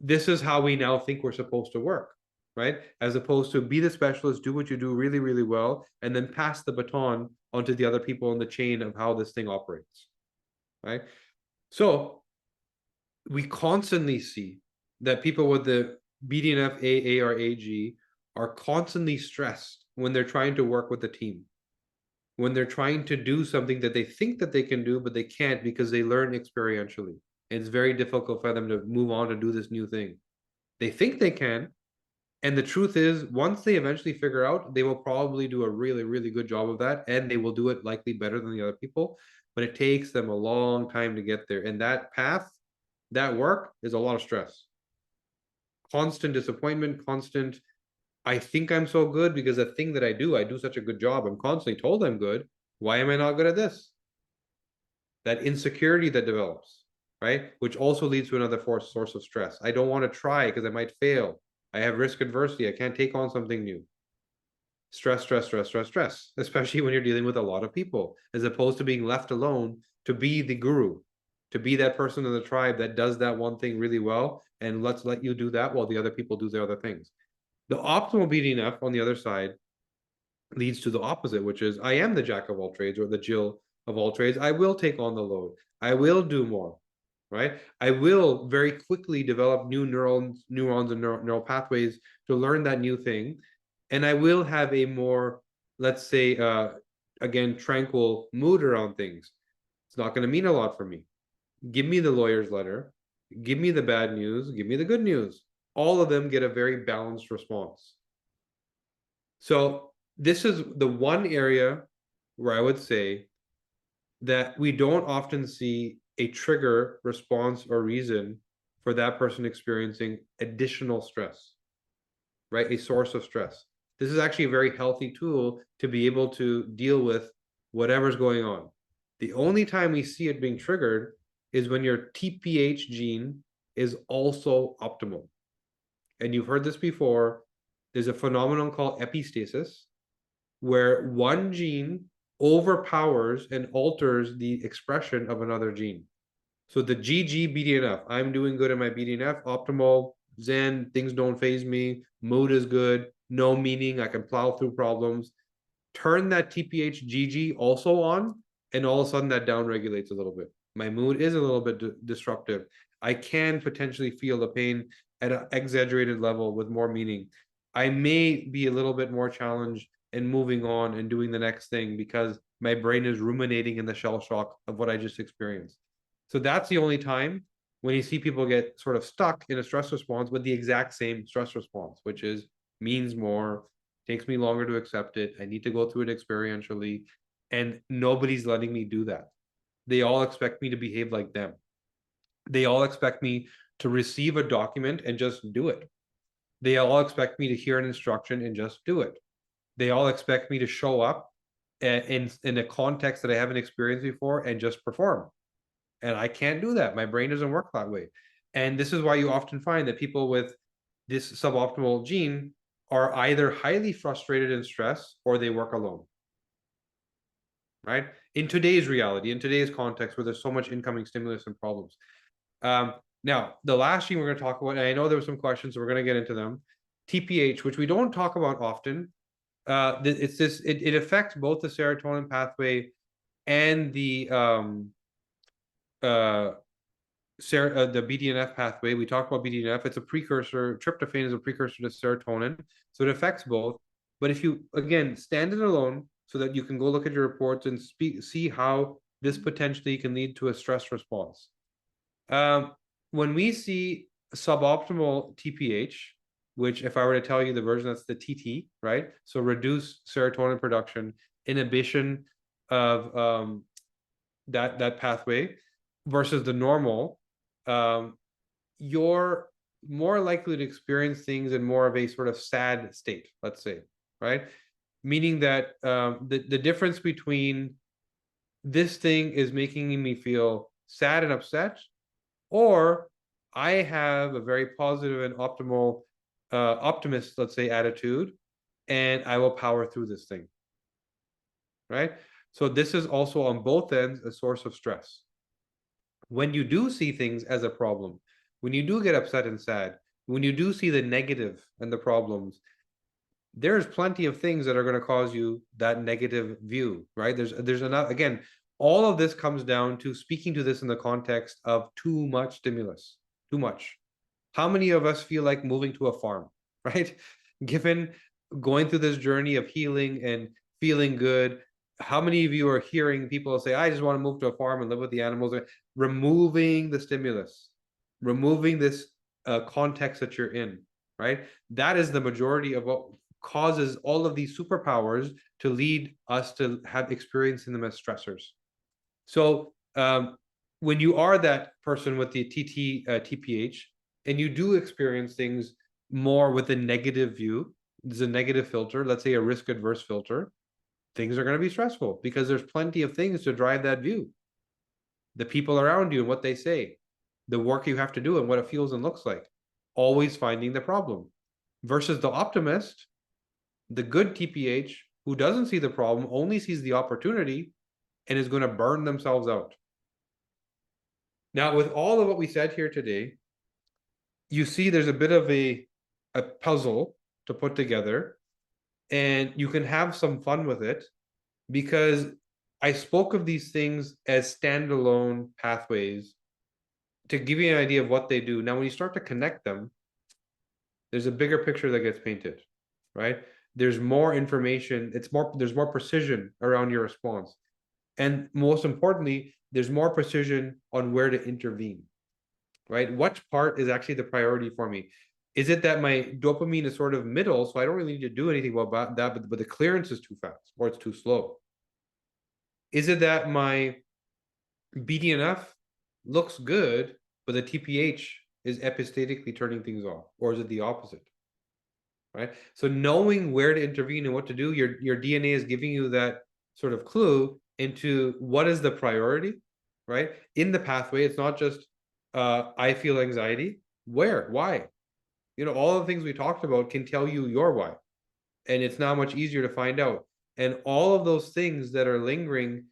This is how we now think we're supposed to work, right? As opposed to be the specialist, do what you do really, really well, and then pass the baton onto the other people in the chain of how this thing operates. right? So we constantly see that people with the BDNF AA or AG are constantly stressed when they're trying to work with a team, when they're trying to do something that they think that they can do, but they can't because they learn experientially. It's very difficult for them to move on to do this new thing. They think they can. And the truth is, once they eventually figure out, they will probably do a really, really good job of that. And they will do it likely better than the other people. But it takes them a long time to get there. And that path, that work is a lot of stress. Constant disappointment, constant, I think I'm so good because the thing that I do such a good job. I'm constantly told I'm good. Why am I not good at this? That insecurity that develops, right? Which also leads to another source of stress. I don't want to try because I might fail. I have risk adversity. I can't take on something new. Stress, stress, stress, stress, stress, especially when you're dealing with a lot of people, as opposed to being left alone to be the guru, to be that person in the tribe that does that one thing really well. And let's let you do that while the other people do the other things. The optimal BDNF on the other side leads to the opposite, which is I am the jack of all trades or the Jill of all trades. I will take on the load. I will do more, right? I will very quickly develop new neurons and neural pathways to learn that new thing. And I will have a more, let's say, again, tranquil mood around things. It's not going to mean a lot for me. Give me the lawyer's letter. Give me the bad news. Give me the good news. All of them get a very balanced response. So this is the one area where I would say that we don't often see a trigger, response, or reason for that person experiencing additional stress, right? A source of stress. This is actually a very healthy tool to be able to deal with whatever's going on. The only time we see it being triggered is when your TPH gene is also optimal. And you've heard this before. There's a phenomenon called epistasis, where one gene overpowers and alters the expression of another gene. So the GG BDNF, I'm doing good in my BDNF, optimal, zen, things don't phase me, mood is good, no meaning, I can plow through problems. Turn that TPH GG also on, and all of a sudden that down regulates a little bit. My mood is a little bit disruptive. I can potentially feel the pain at an exaggerated level with more meaning. I may be a little bit more challenged and moving on and doing the next thing because my brain is ruminating in the shell shock of what I just experienced. So that's the only time when you see people get sort of stuck in a stress response with the exact same stress response, which is means more, takes me longer to accept it. I need to go through it experientially. And nobody's letting me do that. They all expect me to behave like them. They all expect me to receive a document and just do it. They all expect me to hear an instruction and just do it. They all expect me to show up in a context that I haven't experienced before and just perform. And I can't do that. My brain doesn't work that way. And this is why you often find that people with this suboptimal gene are either highly frustrated and stressed or they work alone. Right? In today's reality, in today's context where there's so much incoming stimulus and problems. Now, the last gene we're going to talk about, and I know there were some questions, so we're going to get into them. TPH, which we don't talk about often. It affects both the serotonin pathway and the BDNF pathway. We talked about BDNF. It's a precursor. Tryptophan is a precursor to serotonin, so it affects both. But if you again stand it alone, so that you can go look at your reports and see how this potentially can lead to a stress response. When we see suboptimal TPH, which if I were to tell you the version, that's the TT, right? So reduced serotonin production, inhibition of that pathway versus the normal, you're more likely to experience things in more of a sort of sad state, let's say, right? Meaning that the difference between this thing is making me feel sad and upset, or I have a very positive and optimal optimist, let's say, attitude, and I will power through this thing, right? So this is also on both ends a source of stress. When you do see things as a problem, when you do get upset and sad, when you do see the negative and the problems, there's plenty of things that are going to cause you that negative view, right? There's enough, again, all of this comes down to speaking to this in the context of too much stimulus, too much. How many of us feel like moving to a farm, right? Given going through this journey of healing and feeling good, how many of you are hearing people say, I just want to move to a farm and live with the animals? Removing the stimulus, removing this context that you're in, right? That is the majority of what causes all of these superpowers to lead us to have experiencing them as stressors. So when you are that person with the TPH, and you do experience things more with a negative view, there's a negative filter, let's say a risk adverse filter, things are going to be stressful because there's plenty of things to drive that view. The people around you and what they say, the work you have to do and what it feels and looks like, always finding the problem. Versus the optimist, the good TPH, who doesn't see the problem, only sees the opportunity and is going to burn themselves out. Now, with all of what we said here today, you see there's a bit of a puzzle to put together, and you can have some fun with it, because I spoke of these things as standalone pathways to give you an idea of what they do. Now, when you start to connect them, there's a bigger picture that gets painted, right? There's more information, there's more precision around your response. And most importantly, there's more precision on where to intervene, right? What part is actually the priority for me? Is it that my dopamine is sort of middle, so I don't really need to do anything about that, but the clearance is too fast or it's too slow? Is it that my BDNF looks good, but the TPH is epistatically turning things off? Or is it the opposite? Right? So knowing where to intervene and what to do, your DNA is giving you that sort of clue into what is the priority, right? In the pathway, it's not just I feel anxiety. Where? Why? You know, all the things we talked about can tell you your why. And it's now much easier to find out. And all of those things that are lingering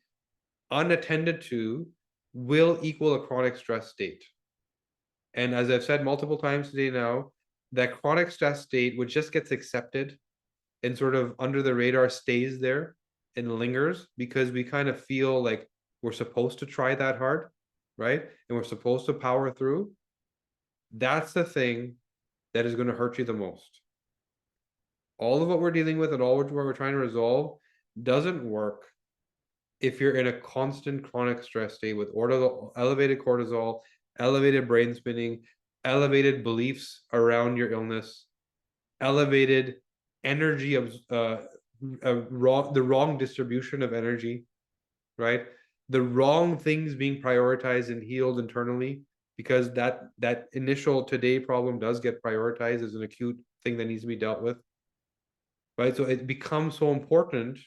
unattended to will equal a chronic stress state. And as I've said multiple times today now, that chronic stress state, which just gets accepted and sort of under the radar stays there and lingers because we kind of feel like we're supposed to try that hard, right? And we're supposed to power through. That's the thing that is going to hurt you the most. All of what we're dealing with and all what we're trying to resolve doesn't work if you're in a constant chronic stress state with elevated cortisol, elevated brain spinning, elevated beliefs around your illness, elevated energy of the wrong distribution of energy, right? The wrong things being prioritized and healed internally, because that initial today problem does get prioritized as an acute thing that needs to be dealt with, right? So it becomes so important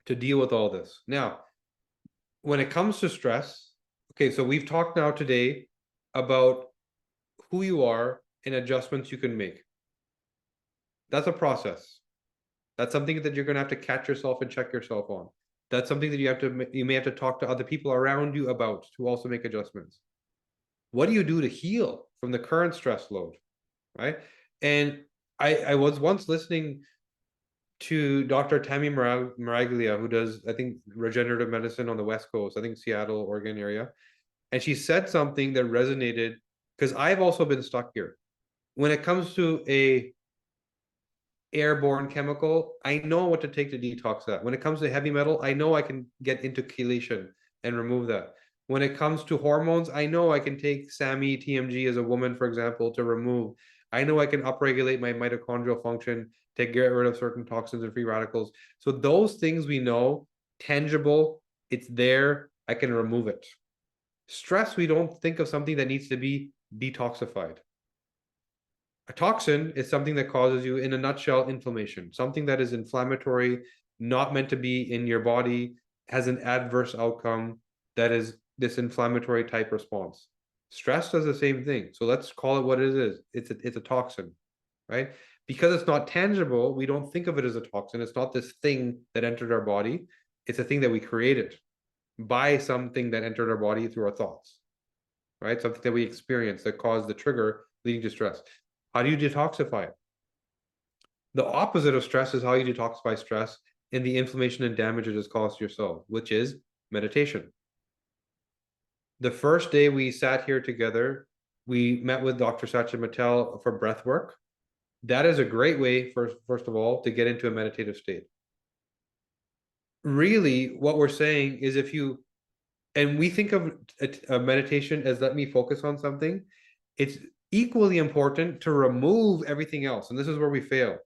to deal with all this. Now, when it comes to stress, okay, so we've talked now today about who you are and adjustments you can make. That's a process. That's something that you're going to have to catch yourself and check yourself on. That's something that you may have to talk to other people around you about to also make adjustments. What do you do to heal from the current stress load, right? And I was once listening to Dr. Tammy Maraglia, who does, I think, regenerative medicine on the West Coast, I think Seattle, Oregon area. And she said something that resonated, because I've also been stuck here. When it comes to a airborne chemical, I know what to take to detox that. When it comes to heavy metal, I know I can get into chelation and remove that. When it comes to hormones, I know I can take SAMe, TMG as a woman, for example, to remove. I know I can upregulate my mitochondrial function to get rid of certain toxins and free radicals. So those things we know, tangible, it's there, I can remove it. Stress, we don't think of something that needs to be detoxified. A toxin is something that causes you, in a nutshell, inflammation, something that is inflammatory, not meant to be in your body, has an adverse outcome that is this inflammatory type response. Stress does the same thing. So let's call it what it is. It's a toxin, right? Because it's not tangible, we don't think of it as a toxin. It's not this thing that entered our body. It's a thing that we created by something that entered our body through our thoughts, right? Something that we experienced that caused the trigger leading to stress. How do you detoxify it? The opposite of stress is how you detoxify stress and the inflammation and damage it has caused yourself, which is meditation. The first day we sat here together, we met with Dr. Sachin Mittal for breath work. That is a great way, first of all, to get into a meditative state. Really, what we're saying is if you, and we think of a meditation as let me focus on something, it's equally important to remove everything else. And this is where we fail.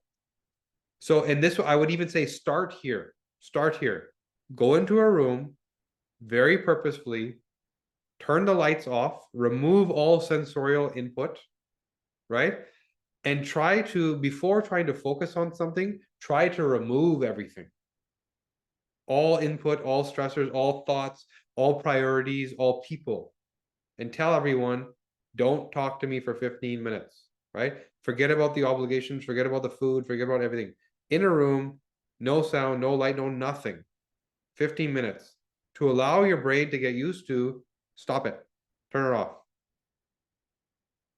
So, and this, I would even say start here. Go into a room very purposefully, turn the lights off, remove all sensorial input, right? And try to, before trying to focus on something, try to remove everything. All input, all stressors, all thoughts, all priorities, all people. And tell everyone, don't talk to me for 15 minutes, right? Forget about the obligations, forget about the food, forget about everything. In a room, no sound, no light, no nothing. 15 minutes to allow your brain to get used to, stop it, turn it off.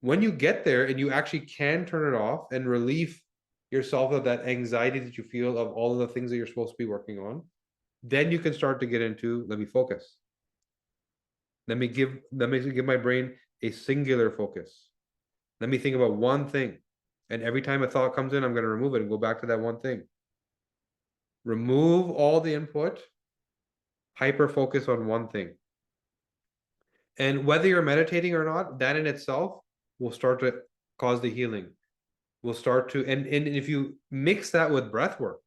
When you get there and you actually can turn it off and relieve yourself of that anxiety that you feel of all of the things that you're supposed to be working on, then you can start to get into, let me focus. Let me give my brain a singular focus. Let me think about one thing. And every time a thought comes in, I'm going to remove it and go back to that one thing. Remove all the input, hyper focus on one thing. And whether you're meditating or not, that in itself will start to cause the healing. Will start to, and if you mix that with breath work,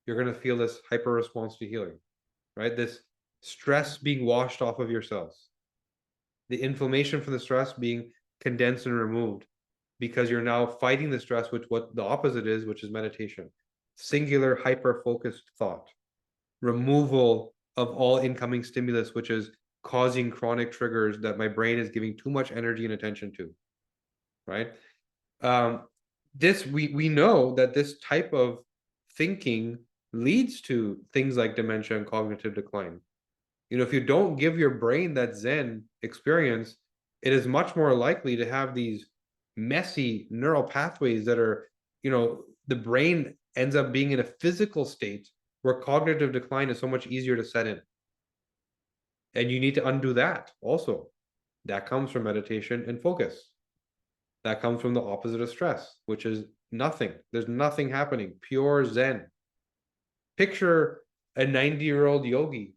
you're going to feel this hyper response to healing, right? This stress being washed off of your cells, the inflammation from the stress being condensed and removed, because you're now fighting the stress, which what the opposite is, which is meditation. Singular hyper focused thought, removal of all incoming stimulus, which is causing chronic triggers that my brain is giving too much energy and attention to, right? This we know that this type of thinking leads to things like dementia and cognitive decline. You know, if you don't give your brain that Zen experience, it is much more likely to have these messy neural pathways that are, you know, the brain ends up being in a physical state where cognitive decline is so much easier to set in. And you need to undo that also. That comes from meditation and focus. That comes from the opposite of stress, which is nothing. There's nothing happening, pure Zen. Picture a 90-year-old yogi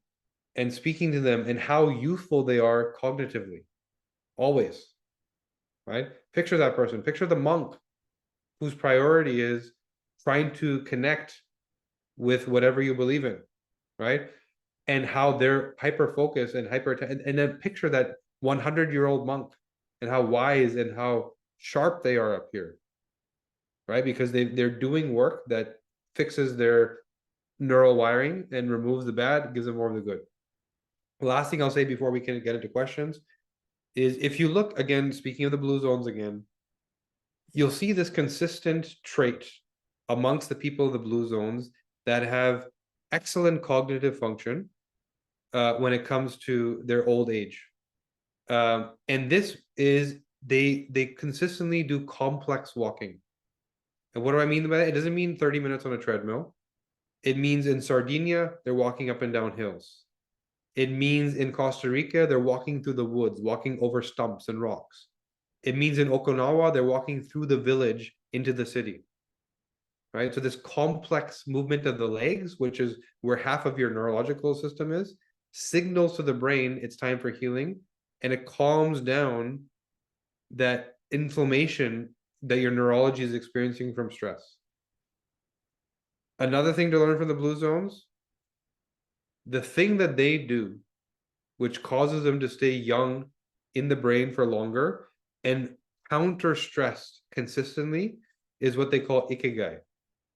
and speaking to them and how youthful they are cognitively, always, right? Picture that person. Picture the monk whose priority is trying to connect with whatever you believe in, right? And how they're hyper-focused and and then picture that 100-year-old monk and how wise and how sharp they are up here, right? Because they're doing work that fixes their neural wiring and removes the bad, gives them more of the good. The last thing I'll say before we can get into questions is if you look again, speaking of the blue zones again, you'll see this consistent trait amongst the people of the blue zones that have excellent cognitive function when it comes to their old age. And this is, they consistently do complex walking. And what do I mean by that? It doesn't mean 30 minutes on a treadmill. It means in Sardinia, they're walking up and down hills. It means in Costa Rica, they're walking through the woods, walking over stumps and rocks. It means in Okinawa, they're walking through the village into the city, right? So this complex movement of the legs, which is where half of your neurological system is, signals to the brain it's time for healing, and it calms down that inflammation that your neurology is experiencing from stress. Another thing to learn from the blue zones, the thing that they do, which causes them to stay young in the brain for longer and counter stress consistently, is what they call ikigai,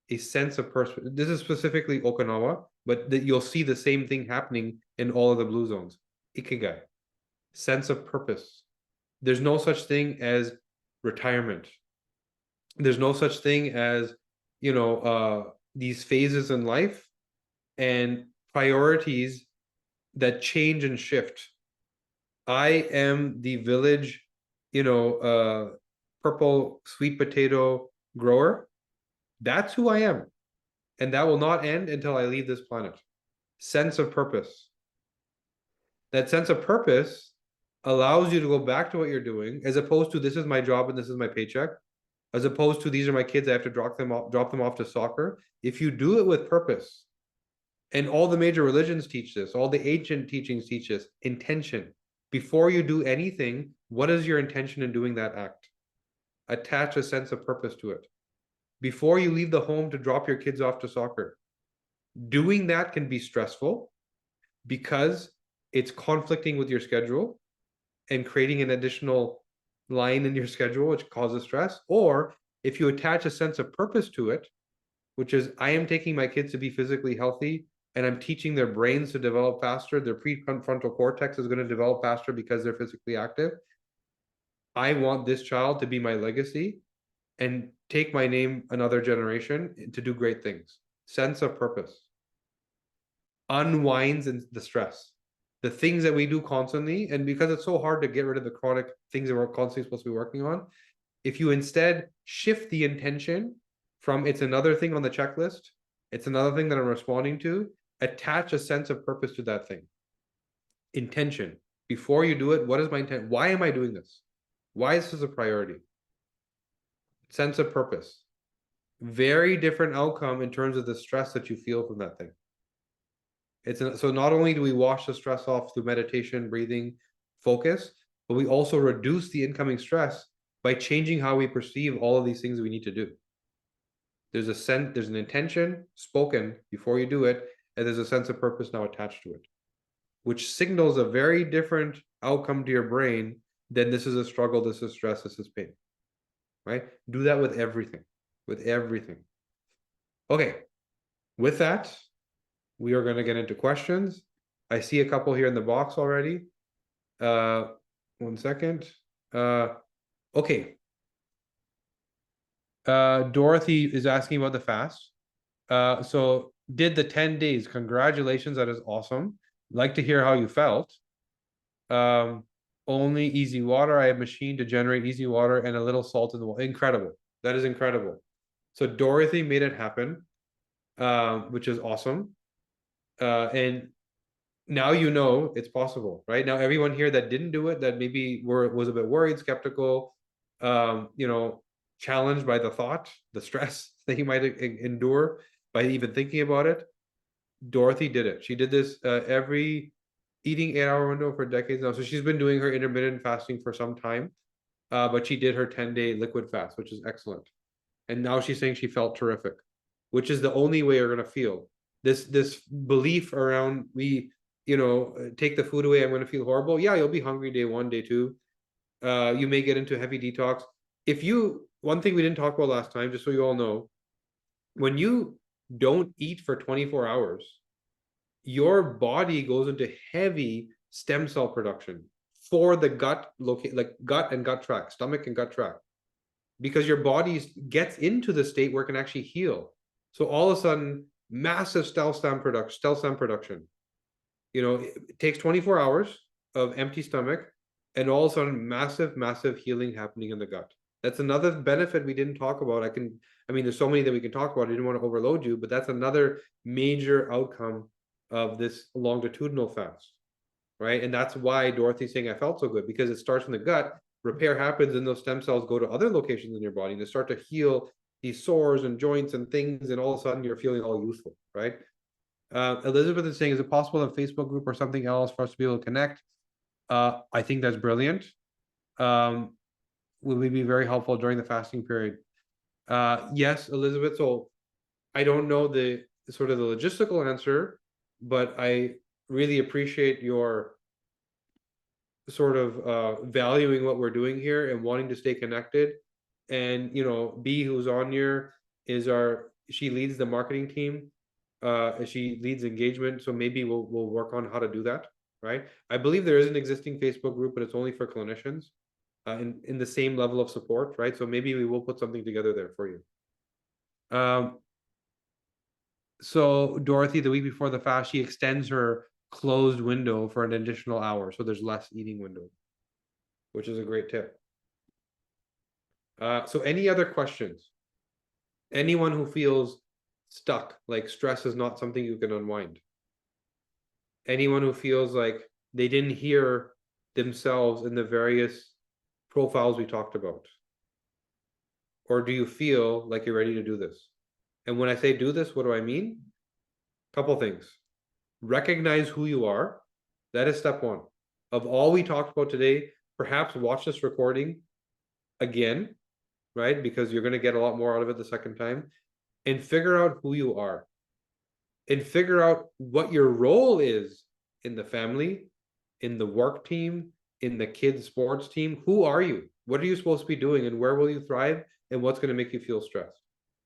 a sense of purpose. This is specifically Okinawa, but you'll see the same thing happening in all of the blue zones. Ikigai, sense of purpose. There's no such thing as retirement. There's no such thing as, you know, these phases in life and priorities that change and shift. I am the village, you know, purple sweet potato grower. That's who I am. And that will not end until I leave this planet. Sense of purpose. That sense of purpose allows you to go back to what you're doing, as opposed to this is my job and this is my paycheck, as opposed to these are my kids, I have to drop them off to soccer. If you do it with purpose, and all the major religions teach this, all the ancient teachings teach this, intention. Before you do anything, what is your intention in doing that act? Attach a sense of purpose to it. Before you leave the home to drop your kids off to soccer, doing that can be stressful because it's conflicting with your schedule and creating an additional line in your schedule, which causes stress. Or if you attach a sense of purpose to it, which is I am taking my kids to be physically healthy and I'm teaching their brains to develop faster, their prefrontal cortex is going to develop faster because they're physically active. I want this child to be my legacy and take my name another generation to do great things. Sense of purpose unwinds the stress. The things that we do constantly, and because it's so hard to get rid of the chronic things that we're constantly supposed to be working on, if you instead shift the intention from it's another thing on the checklist, it's another thing that I'm responding to, attach a sense of purpose to that thing. Intention. Before you do it, what is my intent? Why am I doing this? Why is this a priority? Sense of purpose. Very different outcome in terms of the stress that you feel from that thing. So not only do we wash the stress off through meditation, breathing, focus, but we also reduce the incoming stress by changing how we perceive all of these things we need to do. There's an intention spoken before you do it, and there's a sense of purpose now attached to it, which signals a very different outcome to your brain than this is a struggle, this is stress, this is pain, right? Do that with everything, Okay, with that, we are going to get into questions. I see a couple here in the box already. 1 second. Okay. Dorothy is asking about the fast. So did the 10 days. Congratulations. That is awesome. Like to hear how you felt. Only easy water. I have a machine to generate easy water and a little salt in the water. Incredible. That is incredible. So Dorothy made it happen, which is awesome. And now you know it's possible, right? Now everyone here that didn't do it, that maybe was a bit worried, skeptical, challenged by the thought, the stress that you might endure by even thinking about it. Dorothy did it. She did this every eating 8-hour window for decades now. So she's been doing her intermittent fasting for some time, but she did her 10-day liquid fast, which is excellent. And now she's saying she felt terrific, which is the only way you're going to feel. This belief around take the food away, I'm going to feel horrible. Yeah, you'll be hungry day 1, day 2. You may get into heavy detox. One thing we didn't talk about last time, just so you all know, when you don't eat for 24 hours, your body goes into heavy stem cell production for the gut, like gut and gut tract, stomach and gut tract, because your body gets into the state where it can actually heal. So all of a sudden, massive cell stem production. It takes 24 hours of empty stomach, and all of a sudden, massive healing happening in the gut. That's another benefit we didn't talk about. There's so many that we can talk about. I didn't want to overload you, but that's another major outcome of this longitudinal fast, right? And that's why Dorothy's saying I felt so good, because it starts in the gut, repair happens, and those stem cells go to other locations in your body, and they start to heal these sores and joints and things, and all of a sudden you're feeling all youthful, right? Elizabeth is saying, is it possible in a Facebook group or something else for us to be able to connect? I think that's brilliant. Will be very helpful during the fasting period. Yes, Elizabeth. So I don't know the sort of the logistical answer, but I really appreciate your sort of valuing what we're doing here and wanting to stay connected. And B, who's on here, she leads the marketing team. She leads engagement, so maybe we'll work on how to do that, right? I believe there is an existing Facebook group, but it's only for clinicians in the same level of support, right? So maybe we will put something together there for you. So Dorothy, the week before the fast, she extends her closed window for an additional hour, so there's less eating window, which is a great tip. So any other questions? Anyone who feels stuck, like stress is not something you can unwind? Anyone who feels like they didn't hear themselves in the various profiles we talked about? Or do you feel like you're ready to do this? And when I say do this, what do I mean? Couple things. Recognize who you are. That is step one. Of all we talked about today, perhaps watch this recording again, right? Because you're going to get a lot more out of it the second time. And figure out who you are. And figure out what your role is in the family, in the work team, in the kids' sports team. Who are you? What are you supposed to be doing? And where will you thrive? And what's going to make you feel stressed?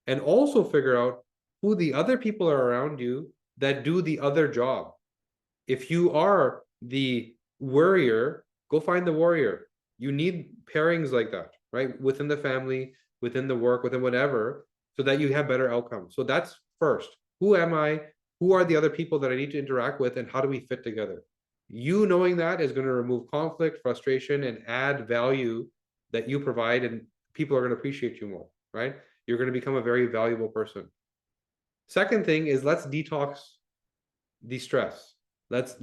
And also figure out who the other people are around you that do the other job. If you are the warrior, go find the warrior. You need pairings like that, right? Within the family, within the work, within whatever, so that you have better outcomes. So that's first. Who am I? Who are the other people that I need to interact with? And how do we fit together? You knowing that is going to remove conflict, frustration, and add value that you provide, and people are going to appreciate you more, right? You're going to become a very valuable person. Second thing is, let's detox the stress. Let's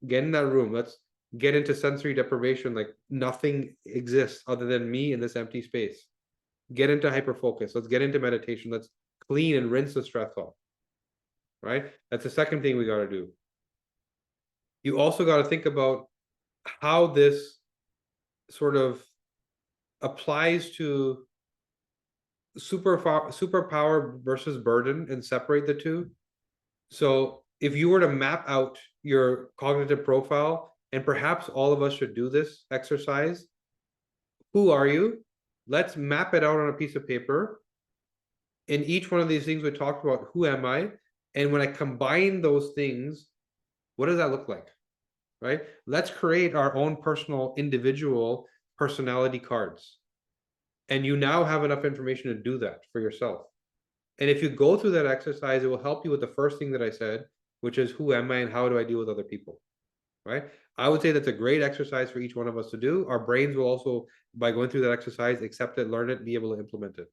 get in that room. Let's get into sensory deprivation, like nothing exists other than me in this empty space. Get into hyper focus. Let's get into meditation. Let's clean and rinse the stress off, right? That's the second thing we got to do. You also got to think about how this sort of applies to superpower versus burden, and separate the two. So if you were to map out your cognitive profile, and perhaps all of us should do this exercise, who are you? Let's map it out on a piece of paper. In each one of these things we talked about, who am I? And when I combine those things, what does that look like? Right? Let's create our own personal, individual personality cards. And you now have enough information to do that for yourself. And if you go through that exercise, it will help you with the first thing that I said, which is who am I and how do I deal with other people, right? I would say that's a great exercise for each one of us to do. Our brains will also, by going through that exercise, accept it, learn it, and be able to implement it.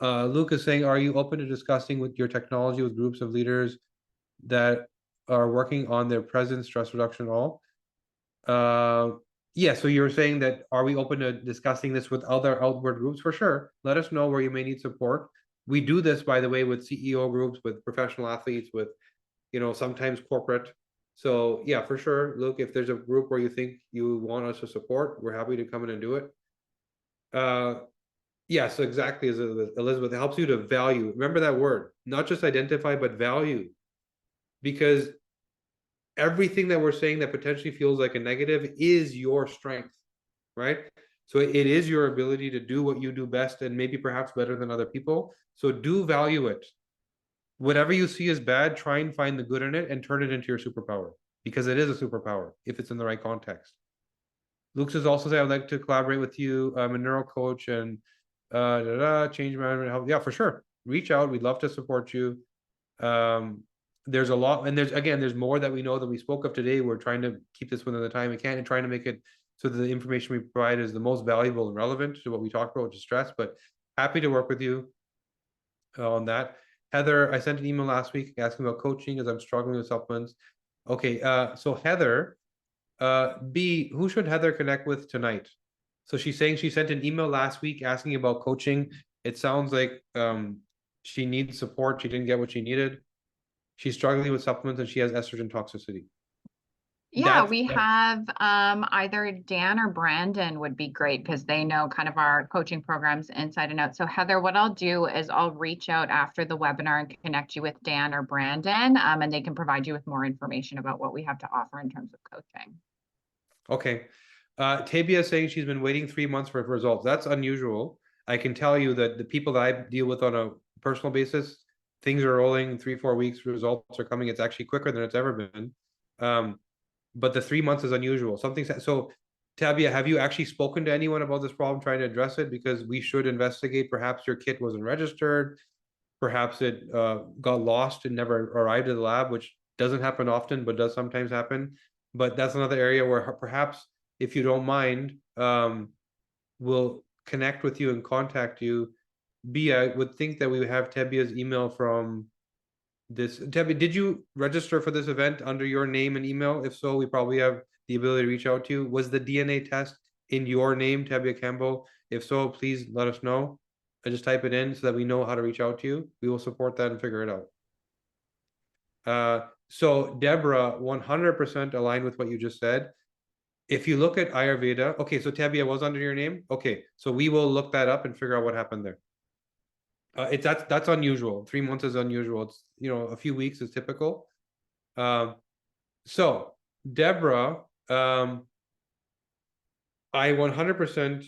Luke is saying, are you open to discussing with your technology with groups of leaders that are working on their present stress reduction all? Yeah, so you're saying that, are we open to discussing this with other outward groups? For sure. Let us know where you may need support. We do this, by the way, with CEO groups, with professional athletes, with, sometimes corporate. So yeah, for sure. Look, if there's a group where you think you want us to support, we're happy to come in and do it. Yeah, so exactly as Elizabeth, it helps you to value. Remember that word, not just identify, but value. Because everything that we're saying that potentially feels like a negative is your strength, right? So it is your ability to do what you do best, and maybe perhaps better than other people. So do value it. Whatever you see as bad, try and find the good in it and turn it into your superpower, because it is a superpower if it's in the right context. Luke is also saying, I'd like to collaborate with you. I'm a neuro coach and change management help. Yeah, for sure. Reach out. We'd love to support you. There's a lot, and there's more that we know that we spoke of today. We're trying to keep this within the time we can and trying to make it so that the information we provide is the most valuable and relevant to what we talked about, which is stress. But happy to work with you on that. Heather, I sent an email last week asking about coaching as I'm struggling with supplements. Okay, so Heather, who should Heather connect with tonight? So she's saying she sent an email last week asking about coaching. It sounds like she needs support. She didn't get what she needed. She's struggling with supplements and she has estrogen toxicity. Yeah, we have either Dan or Brandon would be great because they know kind of our coaching programs inside and out. So Heather, what I'll do is I'll reach out after the webinar and connect you with Dan or Brandon, and they can provide you with more information about what we have to offer in terms of coaching. Okay. Tabia is saying she's been waiting 3 months for results. That's unusual. I can tell you that the people that I deal with on a personal basis, things are rolling 3-4 weeks, results are coming. It's actually quicker than it's ever been. But the 3 months is unusual. So Tabia, have you actually spoken to anyone about this problem, trying to address it? Because we should investigate. Perhaps your kit wasn't registered. Perhaps it got lost and never arrived at the lab, which doesn't happen often, but does sometimes happen. But that's another area where perhaps, if you don't mind, we'll connect with you and contact you. I would think that we would have Tabia's email from this. Debbie, did you register for this event under your name and email? If so, we probably have the ability to reach out to you. Was the DNA test in your name, Tabia Campbell? If so, please let us know. I just type it in so that we know how to reach out to you. We will support that and figure it out. So Deborah, 100% aligned with what you just said. If you look at Ayurveda, okay, so Tabia was under your name. Okay, so we will look that up and figure out what happened there. That's unusual. 3 months is unusual. It's, a few weeks is typical. So Deborah, I 100%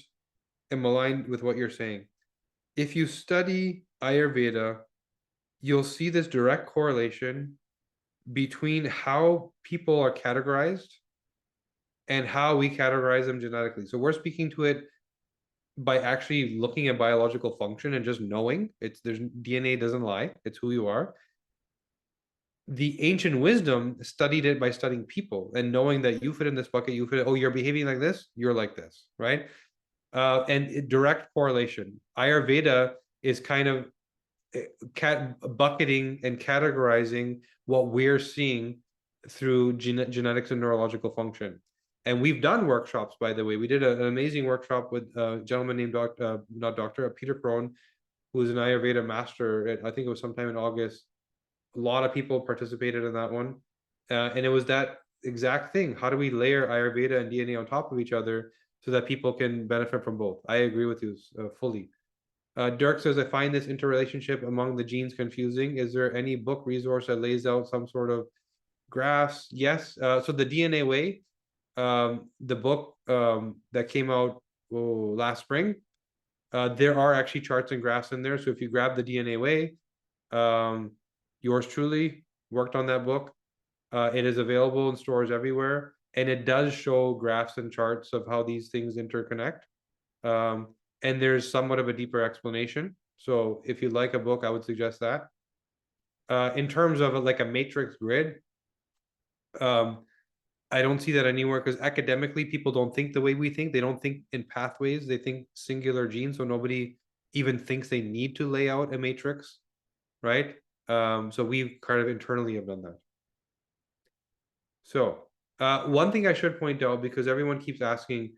am aligned with what you're saying. If you study Ayurveda, you'll see this direct correlation between how people are categorized and how we categorize them genetically. So we're speaking to it by actually looking at biological function and just knowing there's DNA doesn't lie, it's who you are. The ancient wisdom studied it by studying people and knowing that you fit in this bucket, you're behaving like this, you're like this, right? And direct correlation. Ayurveda is kind of bucketing and categorizing what we're seeing through genetics and neurological function. And we've done workshops, by the way. We did an amazing workshop with a gentleman named Peter Crone, who is an Ayurveda master. I think it was sometime in August. A lot of people participated in that one. And it was that exact thing. How do we layer Ayurveda and DNA on top of each other so that people can benefit from both? I agree with you fully. Dirk says, I find this interrelationship among the genes confusing. Is there any book resource that lays out some sort of graphs? Yes. So the DNA Way, the book that came out last spring, there are actually charts and graphs in there. So if you grab the DNA Way, yours truly worked on that book. It is available in stores everywhere, and it does show graphs and charts of how these things interconnect. And there's somewhat of a deeper explanation. So if you like a book, I would suggest that. In terms of like a matrix grid, I don't see that anywhere because academically people don't think the way we think. They don't think in pathways. They think singular genes. So nobody even thinks they need to lay out a matrix, right? So we kind of internally have done that. So one thing I should point out, because everyone keeps asking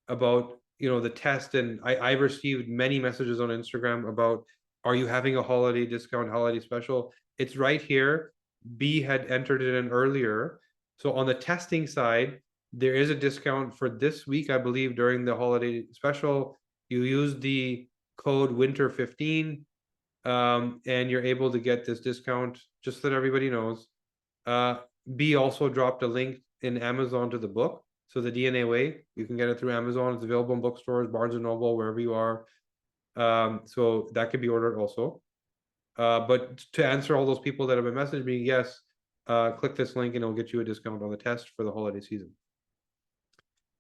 about the test, and I received many messages on Instagram about, are you having a holiday discount, holiday special? It's right here. B had entered it in earlier. So on the testing side, there is a discount for this week, I believe, during the holiday special. You use the code winter15, and you're able to get this discount, just so that everybody knows. B also dropped a link in Amazon to the book. So the DNA Way, you can get it through Amazon. It's available in bookstores, Barnes & Noble, wherever you are. So that could be ordered also. But to answer all those people that have been messaging me, yes, click this link and it'll get you a discount on the test for the holiday season.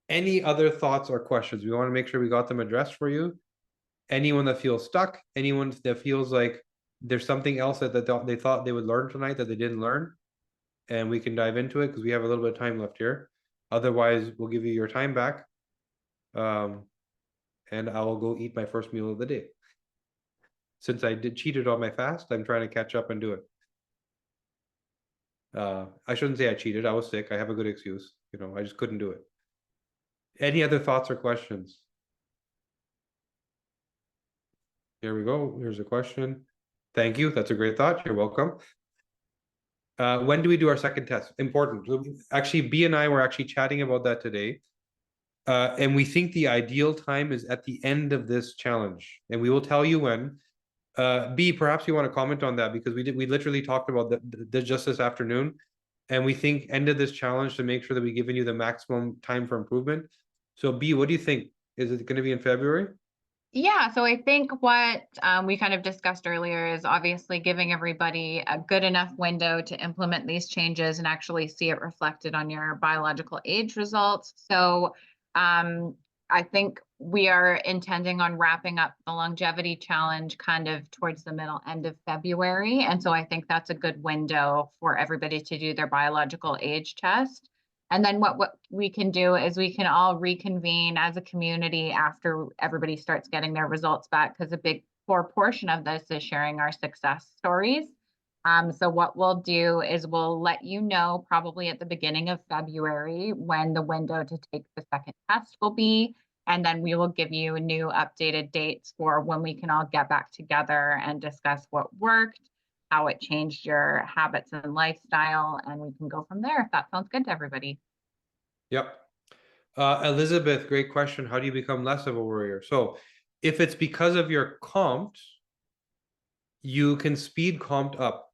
Any other thoughts or questions? We want to make sure we got them addressed for you. Anyone that feels stuck, anyone that feels like there's something else that they thought they would learn tonight that they didn't learn, and we can dive into it because we have a little bit of time left here. Otherwise, we'll give you your time back. And I will go eat my first meal of the day. Since I cheated on my fast, I'm trying to catch up and do it. I shouldn't say I cheated. I was sick. I have a good excuse. I just couldn't do it. Any other thoughts or questions? Here we go. Here's a question. Thank you. That's a great thought. You're welcome. When do we do our second test? Important. Actually, B and I were actually chatting about that today. And we think the ideal time is at the end of this challenge. And we will tell you when. B, perhaps you want to comment on that, because we literally talked about that just this afternoon. And we think end of this challenge to make sure that we've given you the maximum time for improvement. So B, what do you think? Is it going to be in February? Yeah, so I think what we kind of discussed earlier is obviously giving everybody a good enough window to implement these changes and actually see it reflected on your biological age results. So I think we are intending on wrapping up the longevity challenge kind of towards the end of February. And so I think that's a good window for everybody to do their biological age test. And then what we can do is we can all reconvene as a community after everybody starts getting their results back, because a big core portion of this is sharing our success stories. So what we'll do is we'll let you know probably at the beginning of February when the window to take the second test will be. And then we will give you new updated dates for when we can all get back together and discuss what worked, how it changed your habits and lifestyle, and we can go from there if that sounds good to everybody. Yep. Elizabeth, great question. How do you become less of a worrier? So if it's because of your COMT, you can speed COMT up.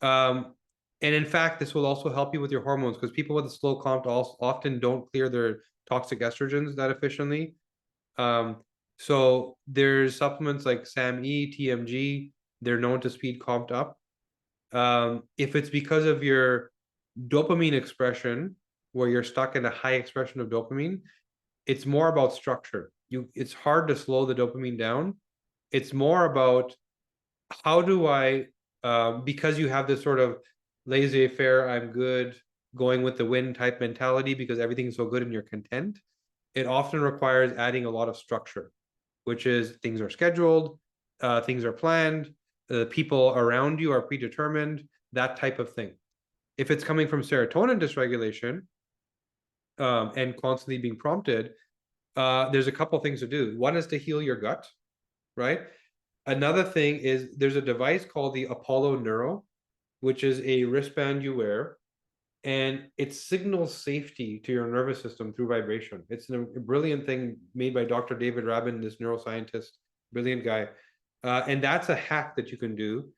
And in fact, this will also help you with your hormones, because people with a slow COMT also often don't clear their toxic estrogens that efficiently. So there's supplements like SAMe, TMG, they're known to speed COMT up. If it's because of your dopamine expression, where you're stuck in a high expression of dopamine, it's more about structure. It's hard to slow the dopamine down. It's more about how do I, because you have this sort of laissez-faire, I'm good, going with the wind type mentality because everything's so good and you're content. It often requires adding a lot of structure, which is things are scheduled, things are planned, the people around you are predetermined, that type of thing. If it's coming from serotonin dysregulation, and constantly being prompted, there's a couple things to do. One is to heal your gut, right? Another thing is there's a device called the Apollo Neuro, which is a wristband you wear, and it signals safety to your nervous system through vibration. It's a brilliant thing made by Dr. David Rabin, this neuroscientist, brilliant guy. And that's a hack that you can do,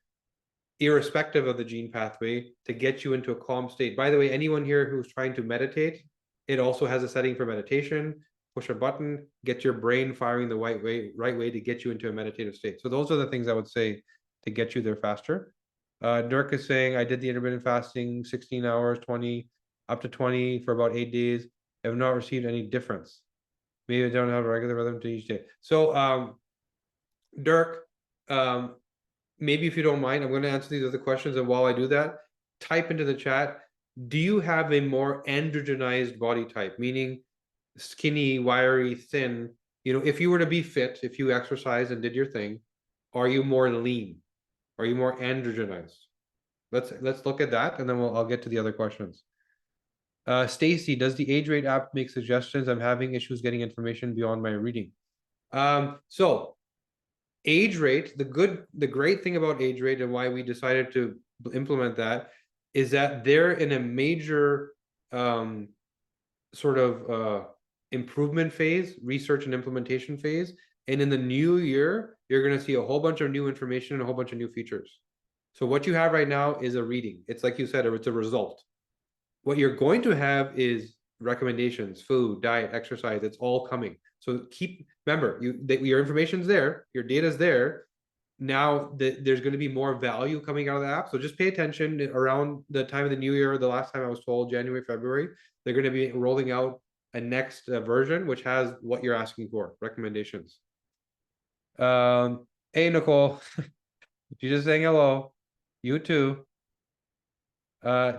irrespective of the gene pathway, to get you into a calm state. By the way, anyone here who's trying to meditate, it also has a setting for meditation. Push a button, get your brain firing the right way to get you into a meditative state. So those are the things I would say to get you there faster. Dirk is saying, I did the intermittent fasting, 16 hours, 20, up to 20 for about 8 days. I have not received any difference. Maybe I don't have a regular rhythm to each day. So, Dirk, maybe if you don't mind, I'm going to answer these other questions. And while I do that, type into the chat, do you have a more androgenized body type, meaning skinny, wiry, thin? You know, if you were to be fit, if you exercise and did your thing, are you more lean? Are you more androgenized? Let's look at that, and then I'll get to the other questions. Stacy, does the Age Rate app make suggestions? I'm having issues getting information beyond my reading. So Age Rate, the great thing about Age Rate and why we decided to implement that is that they're in a major sort of improvement phase, research and implementation phase. And in the new year, you're going to see a whole bunch of new information and a whole bunch of new features. So what you have right now is a reading. It's like you said, it's a result. What you're going to have is recommendations, food, diet, exercise. It's all coming. So remember, your information's there, your data's there. Now there's going to be more value coming out of the app. So just pay attention around the time of the new year. The last time I was told, January, February, they're going to be rolling out a next version, which has what you're asking for, recommendations. Hey, Nicole, you just saying hello. You too.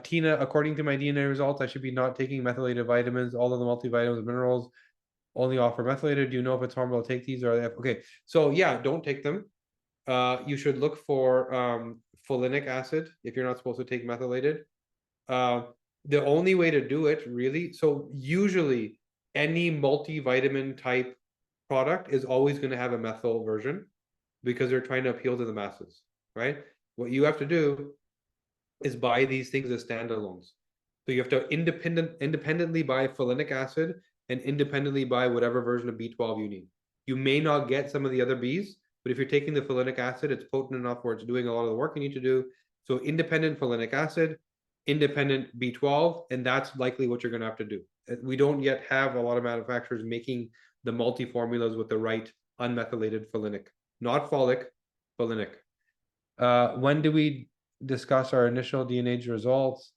Tina, according to my DNA results, I should be not taking methylated vitamins. All of the multivitamins and minerals only offer methylated. Do you know if it's harmful to take these? Or okay, so yeah, don't take them. You should look for folinic acid if you're not supposed to take methylated. The only way to do it, really, so usually any multivitamin type product is always going to have a methyl version because they're trying to appeal to the masses, right? What you have to do is buy these things as standalones. So you have to independently buy folinic acid and independently buy whatever version of B12 you need. You may not get some of the other Bs, but if you're taking the folinic acid, it's potent enough where it's doing a lot of the work you need to do. So independent folinic acid, independent B12, and that's likely what you're going to have to do. We don't yet have a lot of manufacturers making the multi-formulas with the right unmethylated folinic, not folic, folinic. When do we discuss our initial DNA results?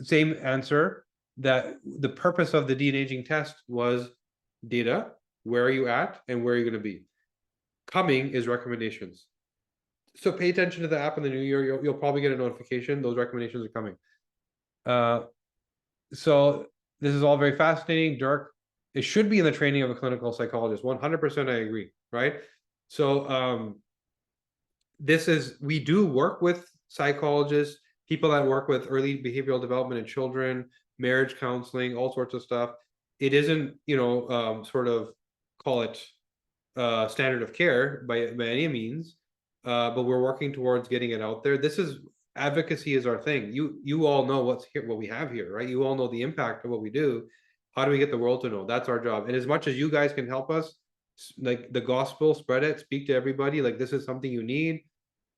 Same answer, that the purpose of the DNA test was data, where are you at and where are you going to be? Coming is recommendations. So pay attention to the app in the new year. You'll probably get a notification. Those recommendations are coming. So this is all very fascinating. Dirk, it should be in the training of a clinical psychologist. 100% I agree, right? So we do work with psychologists, people that work with early behavioral development in children, marriage counseling, all sorts of stuff. It isn't, sort of call it standard of care by any means, but we're working towards getting it out there. Advocacy is our thing. You all know what's here, what we have here, right? You all know the impact of what we do. How do we get the world to know? That's our job. And as much as you guys can help us, like the gospel, spread it, speak to everybody, like this is something you need.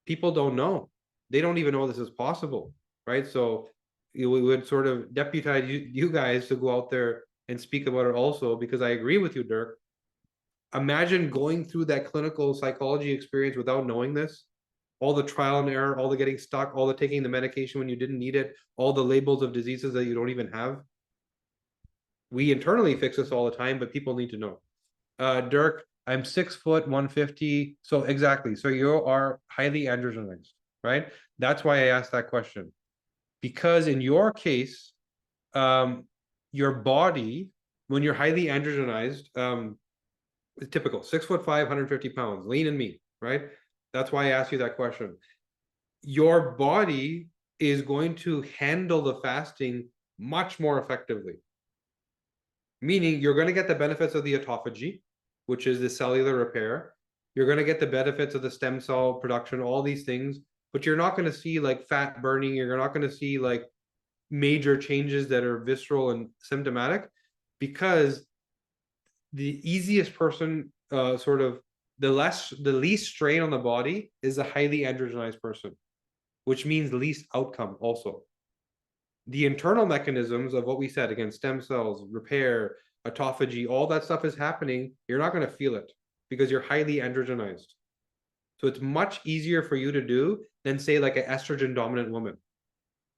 People don't know. They don't even know this is possible, right? So we would sort of deputize you guys to go out there and speak about it also, because I agree with you, Dirk. Imagine going through that clinical psychology experience without knowing this. All the trial and error, all the getting stuck, all the taking the medication when you didn't need it, all the labels of diseases that you don't even have. We internally fix this all the time, but people need to know. Dirk, I'm 6 foot 150. So exactly. So you are highly androgenized, right? That's why I asked that question. Because in your case, your body, when you're highly androgenized, typical 6'5", 150 pounds, lean and mean, right? That's why I asked you that question. Your body is going to handle the fasting much more effectively. Meaning you're going to get the benefits of the autophagy, which is the cellular repair. You're going to get the benefits of the stem cell production, all these things, but you're not going to see like fat burning. You're not going to see like major changes that are visceral and symptomatic, because the easiest person, the least strain on the body is a highly androgenized person, which means least outcome also. The internal mechanisms of what we said, again, stem cells, repair, autophagy, all that stuff is happening. You're not going to feel it because you're highly androgenized. So it's much easier for you to do than say like an estrogen dominant woman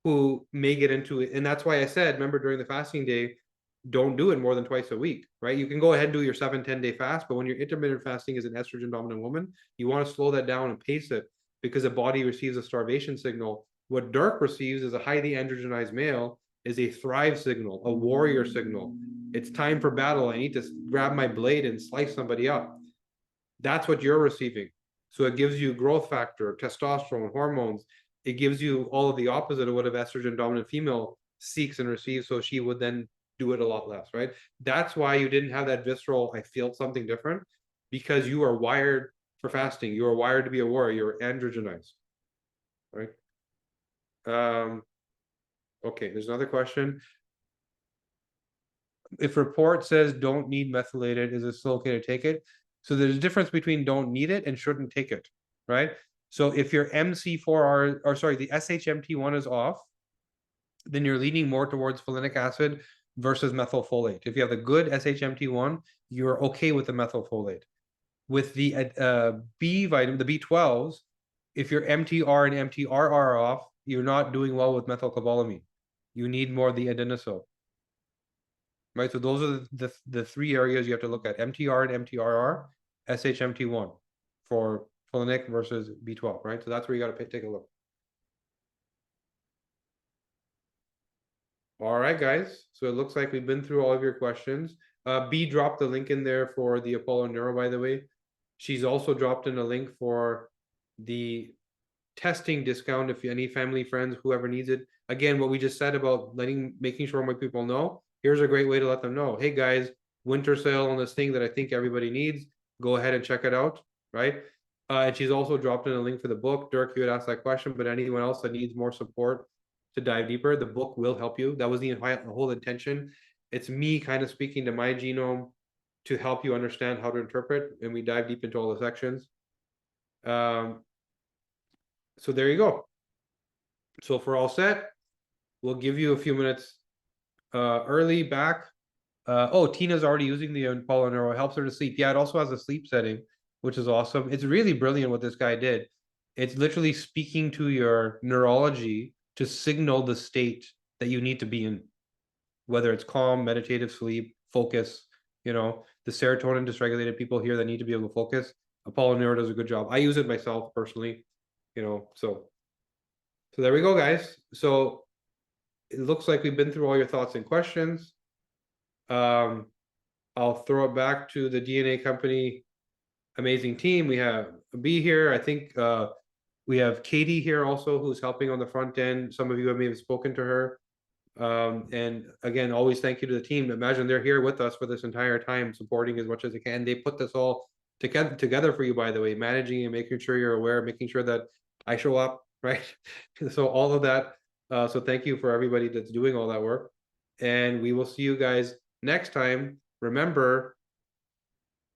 who may get into it. And that's why I said, remember during the fasting day, don't do it more than twice a week, right? You can go ahead and do your 7-10 day fast, but when you're intermittent fasting as an estrogen dominant woman, you want to slow that down and pace it, because the body receives a starvation signal. What Dirk receives as a highly androgenized male is a thrive signal, a warrior signal. It's time for battle. I need to grab my blade and slice somebody up. That's what you're receiving. So it gives you growth factor, testosterone, hormones. It gives you all of the opposite of what an estrogen dominant female seeks and receives. So she would then do it a lot less, right? That's why you didn't have that visceral, I feel something different, because you are wired for fasting. You are wired to be a warrior. You're androgenized, right? Okay, there's another question. If report says don't need methylated, is it still okay to take it? So there's a difference between don't need it and shouldn't take it, right? So if your MC4R, or sorry, the SHMT1 is off, then you're leaning more towards folinic acid versus methylfolate. If you have a good SHMT1, you're okay with the methylfolate. With the B vitamin, the B12s, if your MTR and MTRR are off, you're not doing well with methylcobalamin. You need more of the adenosine. Right, so those are the three areas you have to look at: MTR and MTRR, SHMT1 for folinic versus B12, right? So that's where you got to take a look. All right, guys. So it looks like we've been through all of your questions. B dropped the link in there for the Apollo Neuro, by the way. She's also dropped in a link for the testing discount if any family, friends, whoever needs it. Again, what we just said about making sure more people know. Here's a great way to let them know. Hey guys, winter sale on this thing that I think everybody needs. Go ahead and check it out, right? And she's also dropped in a link for the book. Dirk, you had asked that question, but anyone else that needs more support to dive deeper, the book will help you. That was the whole intention. It's me kind of speaking to my genome to help you understand how to interpret, and we dive deep into all the sections. So there you go. So if we're all set, we'll give you a few minutes early back. Oh, Tina's already using the Apollo Neuro. It helps her to sleep. Yeah, it also has a sleep setting, which is awesome. It's really brilliant what this guy did. It's literally speaking to your neurology to signal the state that you need to be in, whether it's calm, meditative sleep, focus. You know, the serotonin dysregulated people here that need to be able to focus. Apollo Neuro does a good job. I use it myself personally, you know, so there we go, guys. So it looks like we've been through all your thoughts and questions. I'll throw it back to the DNA company amazing team. We have B here. I think We have Katie here also, who's helping on the front end. Some of you may have spoken to her. And again, always thank you to the team. Imagine they're here with us for this entire time, supporting as much as they can. They put this all together for you, by the way, managing and making sure you're aware, making sure that I show up, right? So all of that. So thank you for everybody that's doing all that work. And we will see you guys next time. Remember,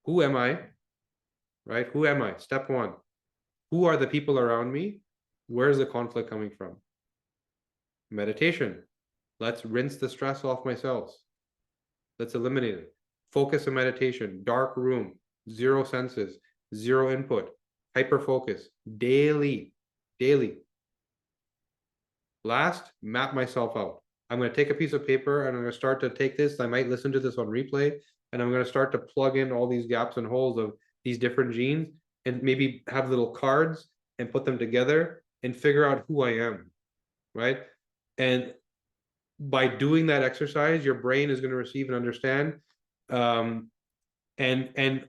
who am I? Right? Who am I? Step one. Who are the people around me? Where's the conflict coming from? Meditation. Let's rinse the stress off my cells. Let's eliminate it. Focus and meditation. Dark room. Zero senses. Zero input. Hyper focus. Daily. Last, map myself out. I'm going to take a piece of paper and I'm going to start to take this. I might listen to this on replay, and I'm going to start to plug in all these gaps and holes of these different genes, and maybe have little cards and put them together and figure out who I am, right? And by doing that exercise, your brain is going to receive and understand, and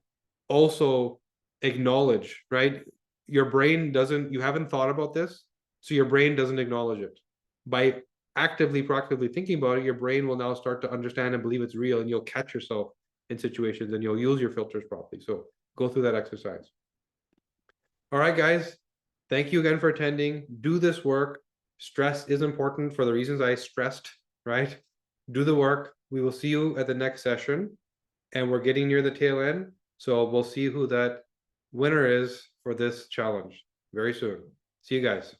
also acknowledge, right? Your brain doesn't, you haven't thought about this, so your brain doesn't acknowledge it. By actively, proactively thinking about it, your brain will now start to understand and believe it's real, and you'll catch yourself in situations and you'll use your filters properly. So go through that exercise. All right, guys, thank you again for attending. Do this work. Stress is important for the reasons I stressed, right? Do the work. We will see you at the next session, and we're getting near the tail end. So we'll see who that winner is for this challenge very soon. See you guys.